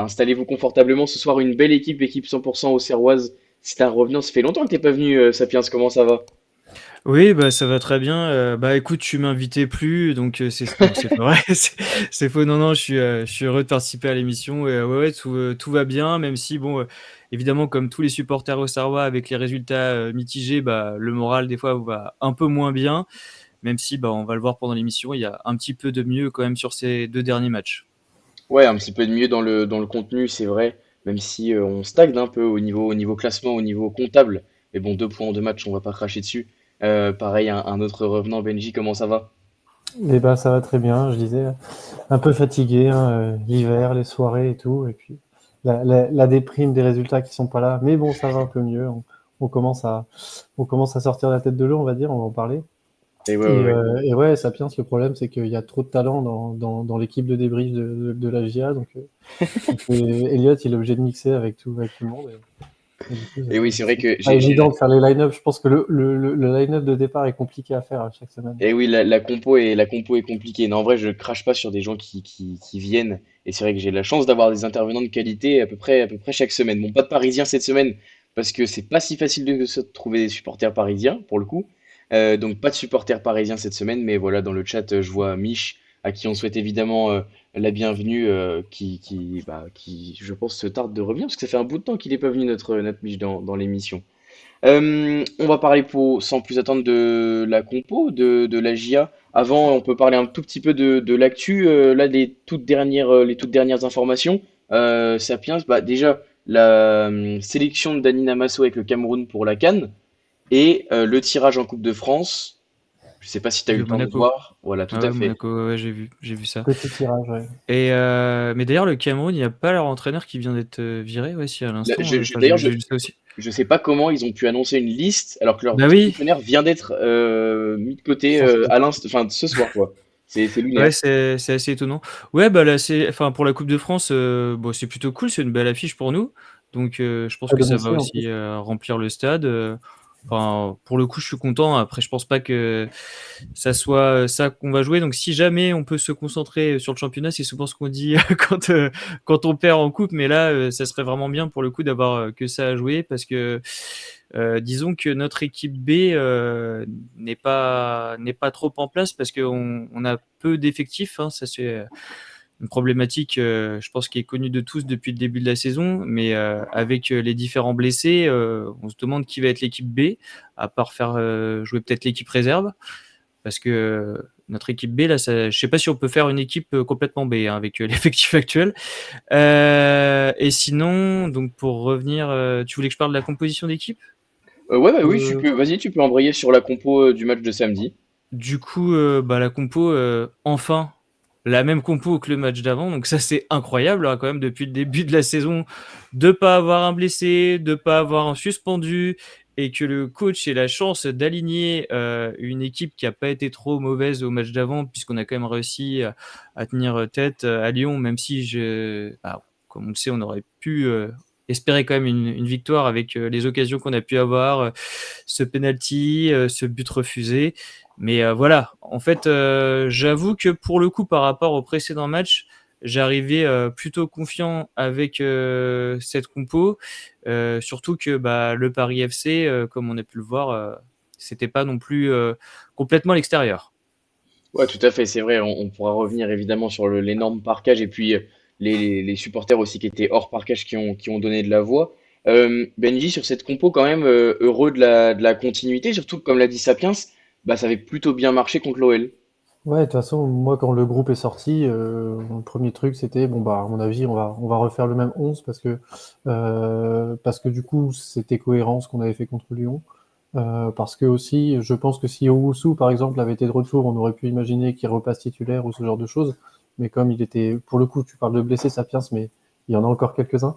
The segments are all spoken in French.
Installez-vous confortablement ce soir, une belle équipe 100% auxerroise. C'est un revenant, ça fait longtemps que t'es pas venu, Sapiens, comment ça va? Oui, bah ça va très bien. Bah écoute, tu m'invitais plus, donc non, c'est pas vrai, c'est faux. Non, non, je suis heureux de participer à l'émission. Et ouais, ouais, tout va bien, même si bon, évidemment, comme tous les supporters auxerrois, avec les résultats mitigés, bah le moral des fois va un peu moins bien. Même si, bah, on va le voir pendant l'émission, il y a un petit peu de mieux quand même sur ces deux derniers matchs. Ouais, un petit peu de mieux dans le contenu, c'est vrai, même si on stagne un peu au niveau classement, au niveau comptable. Mais bon, 2 points en 2 matchs, on va pas cracher dessus. Pareil, un autre revenant, Benji, comment ça va? Eh ben, ça va très bien, je disais, un peu fatigué, hein, l'hiver, les soirées et tout, et puis la déprime des résultats qui sont pas là. Mais bon, ça va un peu mieux. On commence on commence à sortir la tête de l'eau, on va dire, on va en parler. Et ouais, ouais, ouais. Et ouais, Sapiens, le problème, c'est qu'il y a trop de talent dans l'équipe de débrief de la GIA, Elliot, il est obligé de mixer avec tout le monde. Et du coup, Et oui, c'est vrai c'est que pas évident de faire les line-up. Je pense que le line-up de départ est compliqué à faire chaque semaine. et oui, la compo est compliquée. Non, en vrai, je crache pas sur des gens qui viennent. Et c'est vrai que j'ai la chance d'avoir des intervenants de qualité à peu près chaque semaine. Bon, pas de Parisiens cette semaine, parce que c'est pas si facile de se trouver des supporters parisiens, pour le coup. Donc, pas de supporters parisiens cette semaine. Mais voilà, dans le chat, je vois Mich, à qui on souhaite évidemment la bienvenue, qui, je pense, se tarde de revenir, parce que ça fait un bout de temps qu'il n'est pas venu, notre Mich, dans l'émission. On va parler sans plus attendre de la compo, de la GIA. Avant, on peut parler un tout petit peu de l'actu. Là, les toutes dernières informations. Sapiens, bah, déjà, la sélection de Dani Namasso avec le Cameroun pour la CAN et le tirage en Coupe de France. Je sais pas si tu as eu De le temps de Monaco. voir. Voilà, tout Ah à ouais, fait. Monaco, ouais, ouais, j'ai vu ça. Petit tirage, ouais. Et mais d'ailleurs, le Cameroun, il n'y a pas leur entraîneur qui vient d'être viré, ouais, si à Là, l'instant. Enfin, d'ailleurs, j'ai vu ça aussi. je sais pas comment ils ont pu annoncer une liste alors que leur Bah oui, sélectionneur vient d'être mis de côté Sorti. à l'instant, enfin ce soir quoi. C'est lunaire. ouais, c'est assez étonnant. Ouais, bah là, enfin, pour la Coupe de France, bon, c'est plutôt cool, c'est une belle affiche pour nous. Donc, je pense À que ça va domicile en plus. aussi remplir le stade. Enfin, pour le coup, je suis content. Après, je pense pas que ça soit ça qu'on va jouer. Donc, si jamais on peut se concentrer sur le championnat, c'est souvent ce qu'on dit quand on perd en coupe. Mais là, ça serait vraiment bien pour le coup d'avoir que ça à jouer parce que disons que notre équipe B n'est pas trop en place parce qu'on a peu d'effectifs, hein. Ça, c'est une problématique, je pense, qui est connue de tous depuis le début de la saison. Mais avec les différents blessés, on se demande qui va être l'équipe B, à part faire jouer peut-être l'équipe réserve. Parce que notre équipe B, là, je ne sais pas si on peut faire une équipe complètement B, hein, avec l'effectif actuel. Et sinon, donc pour revenir, tu voulais que je parle de la composition d'équipe? Ouais, bah oui, Euh, vas-y, tu peux embrayer sur la compo du match de samedi. Du coup, bah, la compo, enfin, la même compo que le match d'avant. Donc ça, c'est incroyable, hein, quand même, depuis le début de la saison, de pas avoir un blessé, de pas avoir un suspendu, et que le coach ait la chance d'aligner une équipe qui a pas été trop mauvaise au match d'avant, puisqu'on a quand même réussi à tenir tête à Lyon, même si comme on le sait, on aurait pu espérer quand même une victoire avec les occasions qu'on a pu avoir, ce penalty, ce but refusé. Mais voilà, en fait, j'avoue que pour le coup, par rapport au précédent match, j'arrivais plutôt confiant avec cette compo, surtout que bah, le Paris FC, comme on a pu le voir, c'était pas non plus complètement à l'extérieur. Ouais, tout à fait, c'est vrai. On pourra revenir évidemment sur l'énorme parquage et puis les supporters aussi qui étaient hors parquage qui ont donné de la voix. Benji, sur cette compo, quand même, heureux de la continuité, surtout que, comme l'a dit Sapiens, bah, ça avait plutôt bien marché contre l'OL. Ouais, de toute façon, moi, quand le groupe est sorti, le premier truc, c'était, bon, bah, à mon avis, on va refaire le même 11 parce que du coup, c'était cohérent ce qu'on avait fait contre Lyon. Parce que aussi, je pense que si Owusu, par exemple, avait été de retour, on aurait pu imaginer qu'il repasse titulaire ou ce genre de choses. Mais comme il était, pour le coup, tu parles de blessés, Sapiens, mais il y en a encore quelques-uns.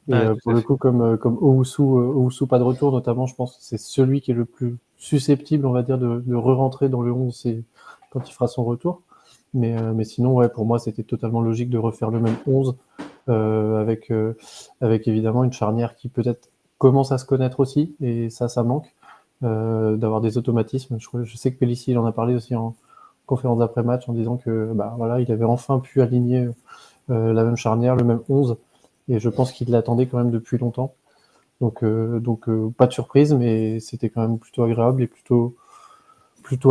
Et Ah, tout pour à le fait. coup, comme Owusu pas de retour, notamment, je pense que c'est celui qui est le plus susceptible, on va dire, de re-rentrer dans le 11 quand il fera son retour. Mais sinon, ouais, pour moi, c'était totalement logique de refaire le même 11 avec évidemment une charnière qui peut-être commence à se connaître aussi, et ça manque, d'avoir des automatismes. Je sais que Pellissier, il en a parlé aussi en conférence d'après-match en disant que bah, voilà, il avait enfin pu aligner la même charnière, le même 11, et je pense qu'il l'attendait quand même depuis longtemps. Donc, pas de surprise, mais c'était quand même plutôt agréable et plutôt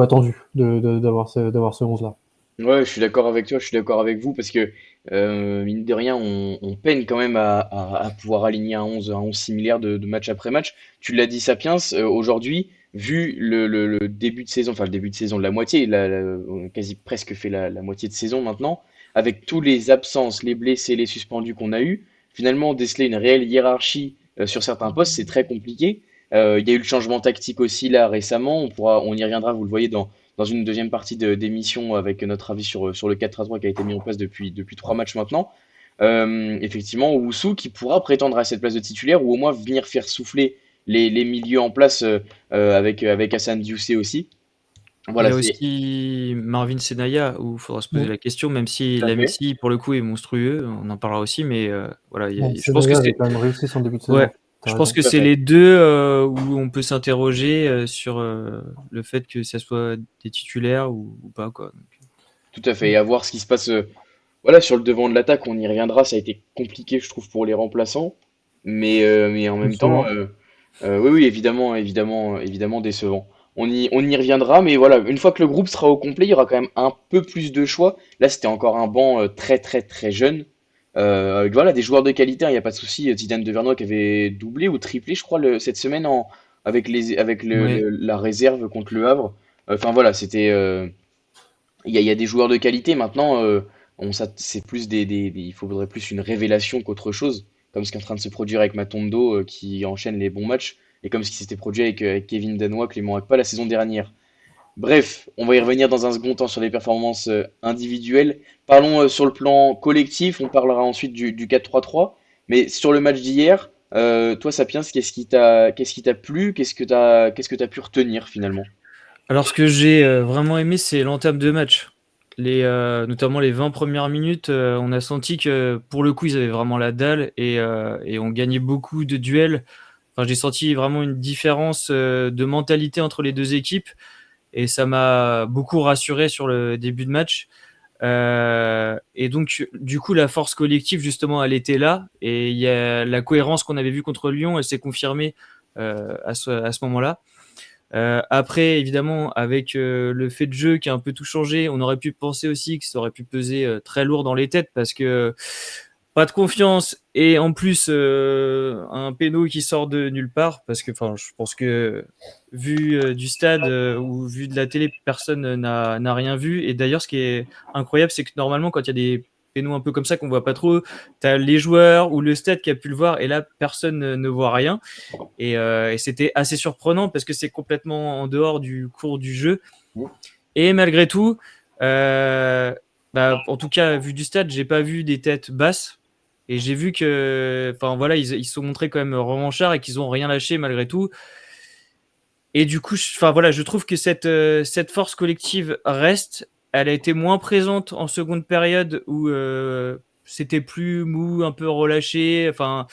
attendu d'avoir ce 11-là. Ouais, je suis d'accord avec toi, je suis d'accord avec vous, parce que mine de rien, on peine quand même à pouvoir aligner un 11 similaire de match après match. Tu l'as dit, Sapiens, aujourd'hui, vu le début de saison, enfin le début de saison, la moitié, on a quasi presque fait la moitié de saison maintenant, avec tous les absences, les blessés, les suspendus qu'on a eu, finalement, déceler une réelle hiérarchie sur certains postes, c'est très compliqué. Il y a eu le changement tactique aussi là récemment, on y reviendra, vous le voyez dans une deuxième partie d'émission avec notre avis sur le 4-3 qui a été mis en place depuis 3 matchs maintenant. Effectivement, Owusu qui pourra prétendre à cette place de titulaire ou au moins venir faire souffler les milieux en place avec Hassan Dioufé aussi. Il y Voilà, a c'est aussi Marvin Senaya où il faudra se poser Mm. la question, même si tout à fait. Lamexi, pour le coup, est monstrueux, on en parlera aussi, mais voilà, Bon, je pense que Senaya avait c'est quand même réussi son début de ouais, saison. T'as je pense raison. que Tout à c'est fait. les deux où on peut s'interroger sur le fait que ça soit des titulaires ou pas, quoi. Tout à fait. Et à voir ce qui se passe voilà, sur le devant de l'attaque, on y reviendra. Ça a été compliqué, je trouve, pour les remplaçants. Mais en même temps, Décevant. oui, oui, évidemment, évidemment, évidemment décevant. On y reviendra, mais voilà, une fois que le groupe sera au complet, il y aura quand même un peu plus de choix. Là, c'était encore un banc très, très, très jeune. Avec voilà, des joueurs de qualité, hein, il n'y a pas de souci. Zidane de Vernois qui avait doublé ou triplé, je crois, cette semaine avec Ouais. la réserve contre le Havre. Enfin voilà, il y a des joueurs de qualité. Maintenant, c'est plus il faudrait plus une révélation qu'autre chose, comme ce qui est en train de se produire avec Matondo, qui enchaîne les bons matchs, et comme ce qui s'était produit avec Kevin Danois, Clément Akpa la saison dernière. Bref, on va y revenir dans un second temps sur les performances individuelles. Parlons sur le plan collectif, on parlera ensuite du 4-3-3. Mais sur le match d'hier, toi, Sapiens, qu'est-ce qui t'a plu? Qu'est-ce que t'as pu retenir finalement? Alors, ce que j'ai vraiment aimé, c'est l'entame de match. Notamment les 20 premières minutes, on a senti que pour le coup, ils avaient vraiment la dalle et on gagnait beaucoup de duels. Enfin, j'ai senti vraiment une différence de mentalité entre les deux équipes et ça m'a beaucoup rassuré sur le début de match. Et donc, du coup, la force collective, justement, elle était là et il y a la cohérence qu'on avait vue contre Lyon, elle s'est confirmée à ce moment-là. Après, évidemment, avec le fait de jeu qui a un peu tout changé, on aurait pu penser aussi que ça aurait pu peser très lourd dans les têtes parce que pas de confiance et en plus un péno qui sort de nulle part parce que, enfin, je pense que vu du stade ou vu de la télé, personne n'a rien vu. Et d'ailleurs, ce qui est incroyable, c'est que normalement, quand il y a des pénaux un peu comme ça qu'on voit pas trop, t'as les joueurs ou le stade qui a pu le voir et là, personne ne voit rien. Et c'était assez surprenant parce que c'est complètement en dehors du cours du jeu. Et malgré tout, en tout cas, vu du stade, j'ai pas vu des têtes basses. Et j'ai vu que, enfin voilà, ils se sont montrés quand même revanchards et qu'ils ont rien lâché malgré tout. Et du coup, enfin voilà, je trouve que cette force collective reste. Elle a été moins présente en seconde période où c'était plus mou, un peu relâché. Enfin,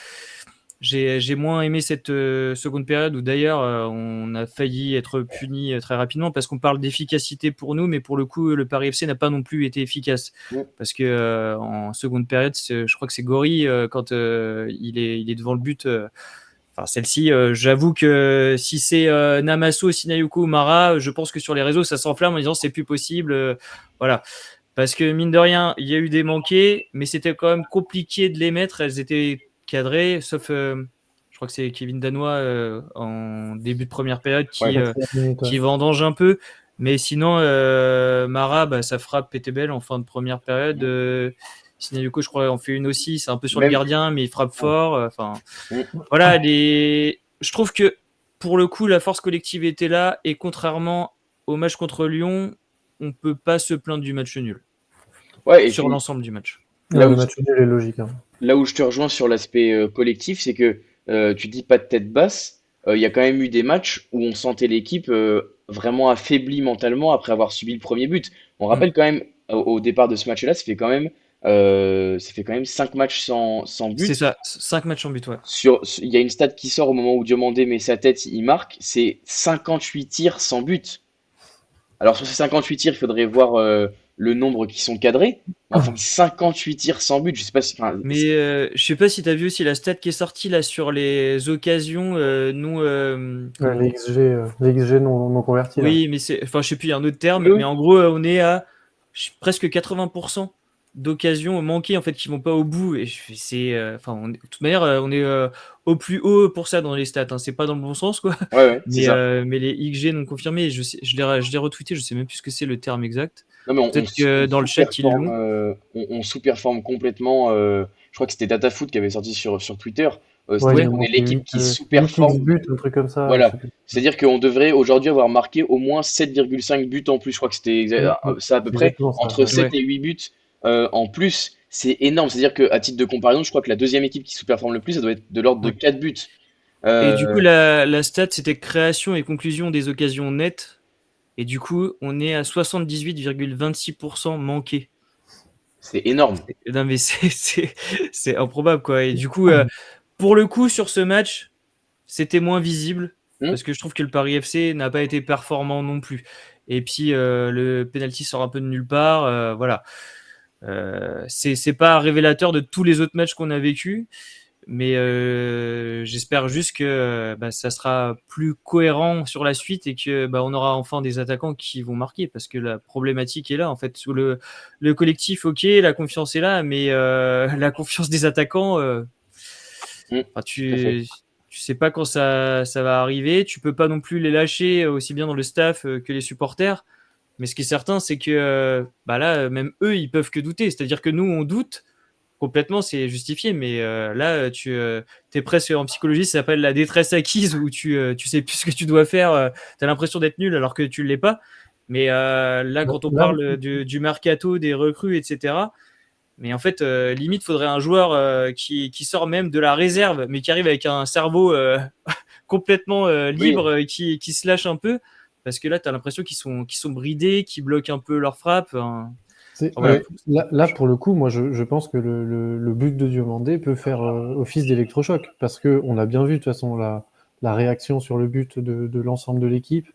j'ai moins aimé cette seconde période où d'ailleurs on a failli être puni très rapidement parce qu'on parle d'efficacité pour nous, mais pour le coup le Paris FC n'a pas non plus été efficace parce que en seconde période, je crois que c'est Gori quand il est devant le but. Enfin, celle-ci, j'avoue que si c'est Namasso, Sinayoko ou Mara, je pense que sur les réseaux ça s'enflamme en disant c'est plus possible. Voilà. Parce que mine de rien, il y a eu des manqués, mais c'était quand même compliqué de les mettre. Elles étaient cadrées, sauf je crois que c'est Kevin Danois en début de première période Ouais. Quatrième minute, ouais. qui vendange un peu. Mais sinon, Mara, ça frappe Pétébel en fin de première période. Sinayuko, je crois, en fait une aussi. C'est un peu sur le Même. gardien, mais il frappe Ouais. fort. Enfin, Mm. voilà. Je trouve que pour le coup, la force collective était là. Et contrairement au match contre Lyon, on peut pas se plaindre du match nul Ouais, et sur puis l'ensemble du match. là Ouais, où, le match nul est logique, hein. là où je te rejoins sur l'aspect collectif, c'est que tu dis pas de tête basse. Il y a quand même eu des matchs où on sentait l'équipe vraiment affaiblie mentalement après avoir subi le premier but. On Mm. rappelle quand même au départ de ce match-là, ça fait quand même 5 matchs sans C'est but. ça, 5 matchs en but, ouais. Il y a une stat qui sort au moment où Diomandé met sa tête, il marque, c'est 58 tirs sans but. Alors sur ces 58 tirs, il faudrait voir le nombre qui sont cadrés. Enfin, 58 tirs sans but, je sais pas si. Enfin, Mais je sais pas si tu as vu aussi la stat qui est sortie là sur les occasions non. Ouais, Comment? les XG non convertis, là. Oui, mais c'est. Enfin, je sais plus, il y a un autre terme, oui, mais oui. en gros, on est à presque 80% d'occasions manquées en fait qui vont pas au bout. Et c'est. Enfin, de toute manière, on est au plus haut pour ça dans les stats. Hein. C'est pas dans le bon sens, quoi. Ouais, ouais, c'est ça. Mais les XG non confirmés, je l'ai retweeté, je sais même plus ce que c'est le terme exact. Non, mais Peut-être que dans le chat, ils l'ont. on sous-performe complètement. Je crois que c'était DataFoot qui avait sorti sur Twitter. Ouais, ils C'est-à-dire Ouais. nous qu'on est montraient l'équipe qui 8 X sous-performe. buts, un truc comme ça, je Voilà. sais plus. C'est-à-dire qu'on devrait aujourd'hui avoir marqué au moins 7,5 buts en plus. Je crois que c'était ça à peu C'est près. exactement ça, Entre ouais. 7 Ouais. et 8 buts en plus. C'est énorme. C'est-à-dire qu'à titre de comparaison, je crois que la deuxième équipe qui sous-performe le plus, ça doit être de l'ordre de Ouais. 4 buts. Et du coup, Euh, la stat, c'était création et conclusion des occasions nettes. Et du coup, on est à 78,26% manqué. c'est énorme. Non, mais c'est improbable, quoi. Et du coup, pour le coup, sur ce match, c'était moins visible. Hmm. Parce que je trouve que le Paris FC n'a pas été performant non plus. Et puis, le penalty sort un peu de nulle part. Voilà. C'est pas révélateur de tous les autres matchs qu'on a vécu. Mais j'espère juste que bah, ça sera plus cohérent sur la suite et que bah, on aura enfin des attaquants qui vont marquer parce que la problématique est là en fait. Sous le collectif, ok, la confiance est là, mais la confiance des attaquants, Hmm. enfin, Tout à fait. tu sais pas quand ça va arriver. Tu peux pas non plus les lâcher aussi bien dans le staff que les supporters. Mais ce qui est certain, c'est que bah là, même eux, ils peuvent que douter. C'est-à-dire que nous, on doute complètement, c'est justifié, mais là, tu es presque en psychologie, ça s'appelle la détresse acquise, où tu sais plus ce que tu dois faire, tu as l'impression d'être nul alors que tu ne l'es pas. Mais là, quand on Là, parle du mercato, des recrues, etc., mais en fait, limite, faudrait un joueur qui sort même de la réserve, mais qui arrive avec un cerveau complètement Oui. libre, qui se lâche un peu, parce que là, tu as l'impression qu'ils sont bridés, qu'ils bloquent un peu leur frappe. Enfin, voilà. mais là, pour le coup, moi, je pense que le but de Diomandé peut faire office d'électrochoc, parce que on a bien vu de toute façon la réaction sur le but de l'ensemble de l'équipe.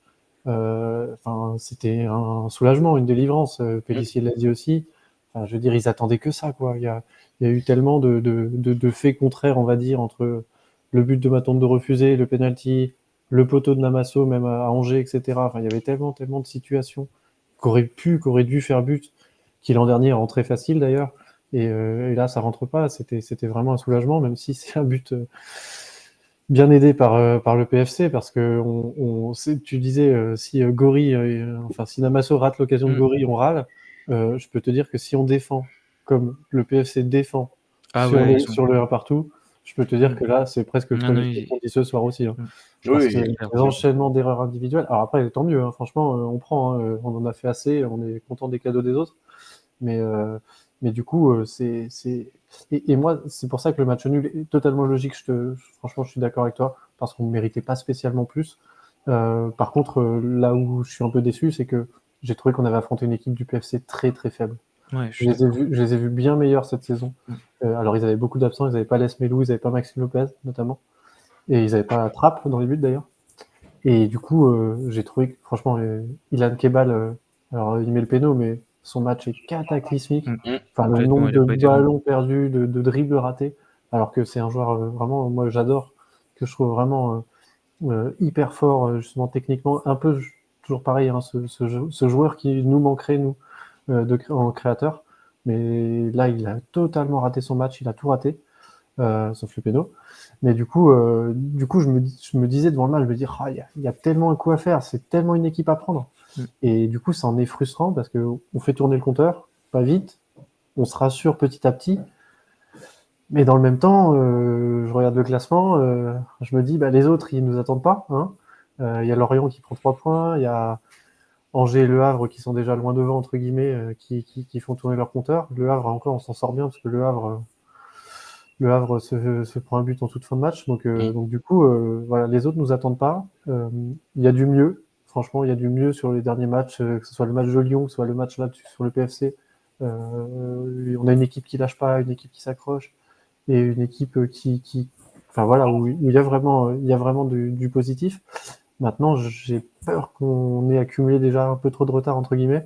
Enfin, c'était un soulagement, une délivrance. Hmm. Pélissier l'a dit aussi. Enfin, je veux dire, ils attendaient que ça, quoi. Il y a eu tellement de faits contraires, on va dire, entre le but de Matombe de refuser, le penalty, le poteau de Namasso, même à Angers, etc. Enfin, il y avait tellement de situations qui auraient dû faire but, qui l'an dernier rentrait facile d'ailleurs. Et là, ça rentre pas. C'était vraiment un soulagement, même si c'est un but bien aidé par le PFC, parce que tu disais si Gori, enfin si Namasso rate l'occasion de Mm. Gori, on râle. Je peux te dire que si on défend comme le PFC défend Ah ouais, ils sont. sur le 1 partout, je peux te dire Mm. que là, c'est presque le Non, non, collectif qu'on dit ce soir aussi. Hein. Mm. Parce Oui, que oui. C'est clair. les enchaînements d'erreurs individuelles. Alors après, tant mieux, hein, franchement, on prend, hein, on en a fait assez, on est content des cadeaux des autres. Mais, euh, mais du coup, et moi, c'est pour ça que le match nul est totalement logique. Franchement, je suis d'accord avec toi, parce qu'on ne méritait pas spécialement plus. Par contre, là où je suis un peu déçu, c'est que j'ai trouvé qu'on avait affronté une équipe du PFC très très faible. Ouais, je suis d'accord. Je les ai vus bien meilleurs cette saison. Mm. Alors, ils avaient beaucoup d'absents, ils n'avaient pas Les Melou, ils n'avaient pas Maxime Lopez, notamment. Et ils n'avaient pas Trapp dans les buts, d'ailleurs. Et du coup, j'ai trouvé que, franchement, Ilan Kebal, alors il met le péno, mais son match est cataclysmique. Mm. Hmm. Enfin, le Complètement, nombre il a de pas été bon. ballons perdus, de dribbles ratés, alors que c'est un joueur vraiment, moi j'adore, que je trouve vraiment hyper fort, justement techniquement, un peu toujours pareil, hein, ce joueur qui nous manquerait, nous, en créateur. Mais là, il a totalement raté son match, il a tout raté, sauf le péno. Mais du coup je me disais devant le match, je me dis, ah, il y a tellement un coup à faire, c'est tellement une équipe à prendre. Mm. Et du coup, ça en est frustrant parce que on fait tourner le compteur, pas vite, on se rassure petit à petit. Mais dans le même temps, je regarde le classement, je me dis, bah, les autres, ils nous attendent pas. Hein. Il y a Lorient qui prend 3 points, il y a Angers et Le Havre qui sont déjà loin devant, entre guillemets, qui font tourner leur compteur. Le Havre, encore, on s'en sort bien parce que le Havre se prend un but en toute fin de match. Hmm. Donc du coup, voilà, les autres nous attendent pas. Il y a du mieux. Franchement, il y a du mieux sur les derniers matchs, que ce soit le match de Lyon, que ce soit le match là sur le PFC. On a une équipe qui lâche pas, une équipe qui s'accroche et une équipe enfin voilà, où il y a vraiment du positif. Maintenant, j'ai peur qu'on ait accumulé déjà un peu trop de retard entre guillemets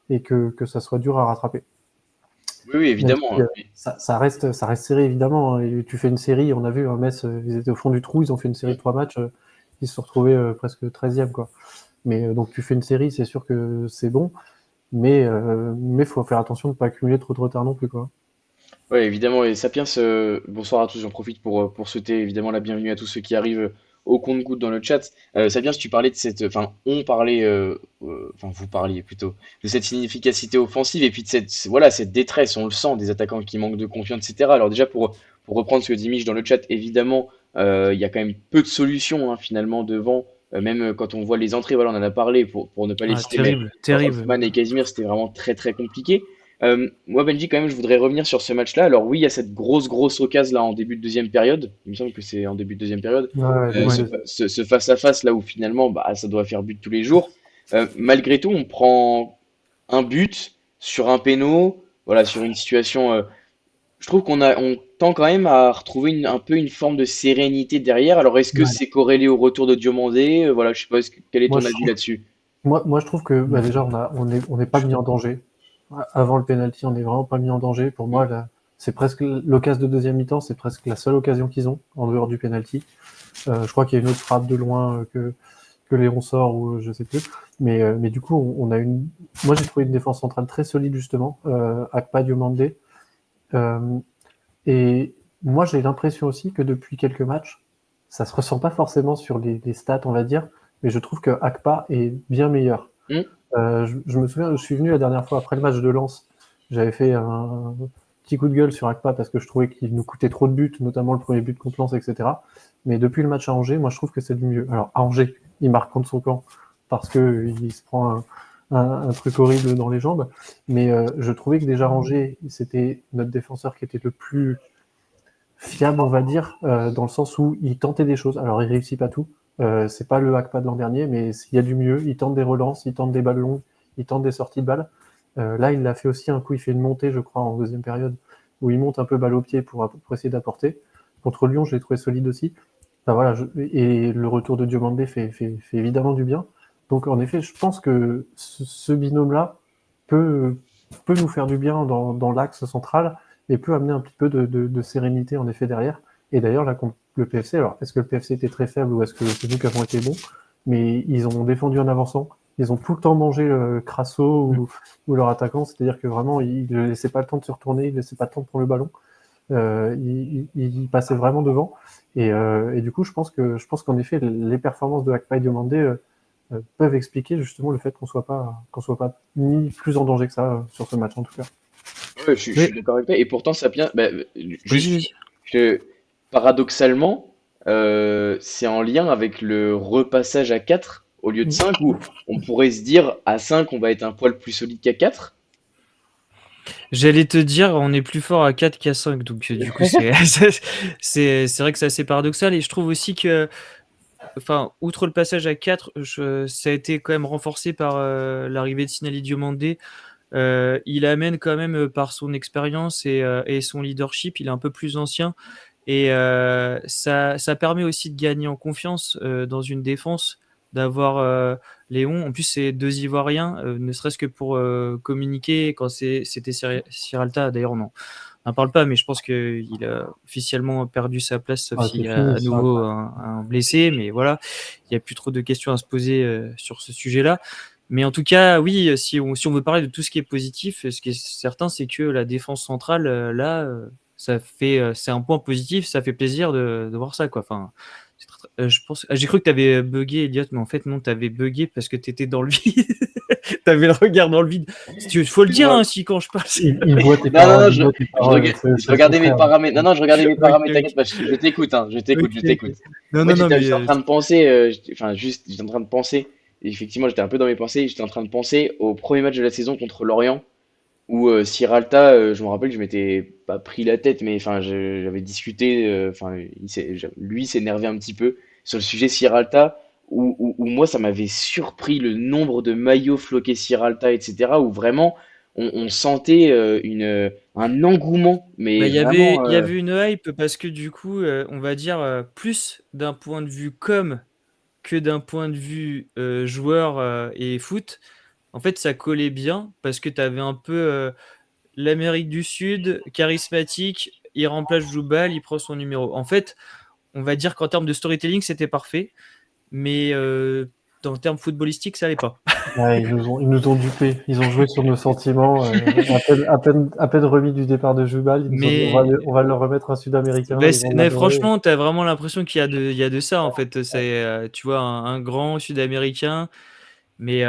et que ça soit dur à rattraper. Oui, oui, Même évidemment, si, hein. ça reste serré évidemment, hein. Et tu fais une série, on a vu, hein, Metz, ils étaient au fond du trou, ils ont fait une série de 3 matchs, ils se sont retrouvés presque 13e quoi. Mais donc tu fais une série, c'est sûr que c'est bon, mais faut faire attention de ne pas accumuler trop de retard non plus quoi. Ouais, évidemment. Et Sapiens, bonsoir à tous. J'en profite pour souhaiter évidemment la bienvenue à tous ceux qui arrivent au compte-gouttes dans le chat. Sapiens, tu parlais de cette, enfin, on parlait, enfin, vous parliez plutôt de cette inefficacité offensive et puis de voilà, cette détresse. On le sent des attaquants qui manquent de confiance, etc. Alors déjà pour reprendre ce que dit Mich dans le chat, évidemment, il y a quand même peu de solutions hein, finalement devant. Même quand on voit les entrées, voilà, on en a parlé pour ne pas les Ah, citer, mais terrible, terrible. Hoffman et Casimir, c'était vraiment très très compliqué. Moi, Benji, quand même, je voudrais revenir sur ce match-là. Alors oui, il y a cette grosse occasion là en début de deuxième période. Il me semble que c'est en début de deuxième période. Ouais, ouais, début Ouais. de Ce face-à-face là où finalement, bah, ça doit faire but tous les jours. Malgré tout, on prend un but sur un péno, voilà, sur une situation. Je trouve on tend quand même à retrouver un peu une forme de sérénité derrière. Alors est-ce que ouais. c'est corrélé au retour de Diomandé? Voilà, je sais pas, quel est Moi, ton je avis trouve, là-dessus? moi, je trouve que bah, déjà, on n'est pas mis en danger. Avant le penalty, on n'est vraiment pas mis en danger. Pour moi, là, c'est presque l'occasion de deuxième mi-temps, c'est presque la seule occasion qu'ils ont en dehors du penalty. Je crois qu'il y a une autre frappe de loin que Léon sort ou je sais plus. Mais du coup, on a une. Moi, j'ai trouvé une défense centrale très solide justement. Akpa Diomandé. Euh, et moi, j'ai l'impression aussi que depuis quelques matchs, ça se ressent pas forcément sur les stats, on va dire, mais je trouve que Akpa est bien meilleur. Hmm. Je me souviens, je suis venu la dernière fois après le match de Lens, j'avais fait un petit coup de gueule sur Akpa parce que je trouvais qu'il nous coûtait trop de buts, notamment le premier but contre Lens, etc. Mais depuis le match à Angers, moi je trouve que c'est du mieux. Alors à Angers, il marque contre son camp parce que il se prend un truc horrible dans les jambes, mais je trouvais que déjà Angers, c'était notre défenseur qui était le plus fiable, on va dire, dans le sens où il tentait des choses. Alors, il réussit pas tout. C'est pas le Hakpa de l'an dernier, mais il y a du mieux. Il tente des relances, il tente des balles longues, il tente des sorties de balles. Là, il l'a fait aussi un coup. Il fait une montée, je crois, en deuxième période, où il monte un peu balle au pied pour essayer d'apporter. Contre Lyon, je l'ai trouvé solide aussi. Enfin, voilà, et le retour de Diomandé fait évidemment du bien. Donc, en effet, je pense que ce binôme-là peut, peut nous faire du bien dans l'axe central et peut amener un petit peu de sérénité en effet derrière. Et d'ailleurs, là, contre le PFC, alors est-ce que le PFC était très faible ou est-ce que c'est nous qui avons été bons? Mais ils ont défendu en avançant. Ils ont tout le temps mangé Crasso ou leur attaquant, c'est-à-dire que vraiment, ils ne laissaient pas le temps de se retourner, ils ne laissaient pas le temps de prendre le ballon. Ils passaient vraiment devant. Et du coup, je pense qu'en effet, les performances de Akpa et Diomandé peuvent expliquer justement le fait qu'on soit pas mis plus en danger que ça sur ce match en tout cas. Ouais, je Mais suis d'accord avec toi. Et pourtant, Sapiens, bah, vas-y, juste vas-y. que paradoxalement, c'est en lien avec le repassage à 4 au lieu de 5 où on pourrait se dire à 5 on va être un poil plus solide qu'à 4. J'allais te dire, on est plus fort à 4 qu'à 5, donc du coup, c'est c'est vrai que c'est assez paradoxal. Et je trouve aussi que, enfin, outre le passage à 4, ça a été quand même renforcé par l'arrivée de Sinali Diomandé. Il amène quand même par son expérience et son leadership, il est un peu plus ancien. Et ça permet aussi de gagner en confiance dans une défense, d'avoir Léon. En plus, c'est deux Ivoiriens, ne serait-ce que pour communiquer. Quand c'était Siralta, d'ailleurs, on n'en parle pas, mais je pense qu'il a officiellement perdu sa place, sauf Ah, s'il c'est y a fini à ça. nouveau un blessé. Mais voilà, il n'y a plus trop de questions à se poser sur ce sujet-là. Mais en tout cas, oui, si on veut parler de tout ce qui est positif, ce qui est certain, c'est que la défense centrale, là, c'est un point positif, ça fait plaisir de voir ça, quoi. Enfin, je pense, j'ai cru que tu avais bugué, Elliot, mais en fait, non, tu avais bugué parce que tu étais dans le vide. Tu avais le regard dans le vide. Il faut le dire, Excuse-moi. hein, si quand je parle. Il voit tes Non, non, paroles, non, il voit tes paroles, je c'est son regardais mes frère. paramètres. Non, non, je regardais mes Ok, paramètres, ok, t'inquiète pas, je t'écoute, hein, ok, je ok. t'écoute. Non, En fait, non, non, mais j'étais en train de penser, enfin, juste, j'étais en train de penser, et effectivement, j'étais un peu dans mes pensées, j'étais en train de penser au premier match de la saison contre Lorient, où Sierralta, je me rappelle, je m'étais pas pris la tête, mais enfin, j'avais discuté, enfin, lui s'énervait un petit peu sur le sujet Sierralta, où moi, ça m'avait surpris le nombre de maillots floqués Sierralta, etc., où vraiment, on sentait un engouement, bah, mais vraiment, il y avait une hype parce que du coup, on va dire plus d'un point de vue com que d'un point de vue joueur et foot. en fait, ça collait bien parce que tu avais un peu l'Amérique du Sud, charismatique, il remplace Joubal, il prend son numéro. En fait, on va dire qu'en termes de storytelling, c'était parfait, mais dans le terme footballistique, ça allait pas. Ouais, ils nous ont dupés. Ils ont joué sur nos sentiments. À peine remis du départ de Jubal, ils nous ont dit Mais on va leur remettre un Sud-Américain, bah, ils vont mais l'adorer. franchement, tu as vraiment l'impression qu'il y a de ça, en fait. C'est, tu vois, un grand Sud-Américain. Mais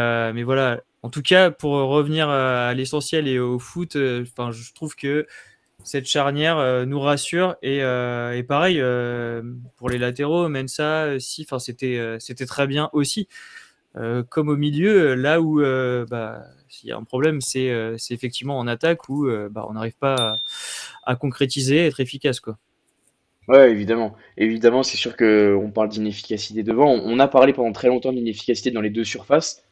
voilà, en tout cas, pour revenir à l'essentiel et au foot, enfin, je trouve que cette charnière nous rassure et pareil pour les latéraux, Mensa, si, enfin c'était très bien aussi. Comme au milieu, là où bah, s'il y a un problème, c'est effectivement en attaque où bah, on n'arrive pas à concrétiser, être efficace quoi. Ouais, évidemment. Évidemment, c'est sûr que on parle d'inefficacité devant. On a parlé pendant très longtemps d'inefficacité dans les deux surfaces.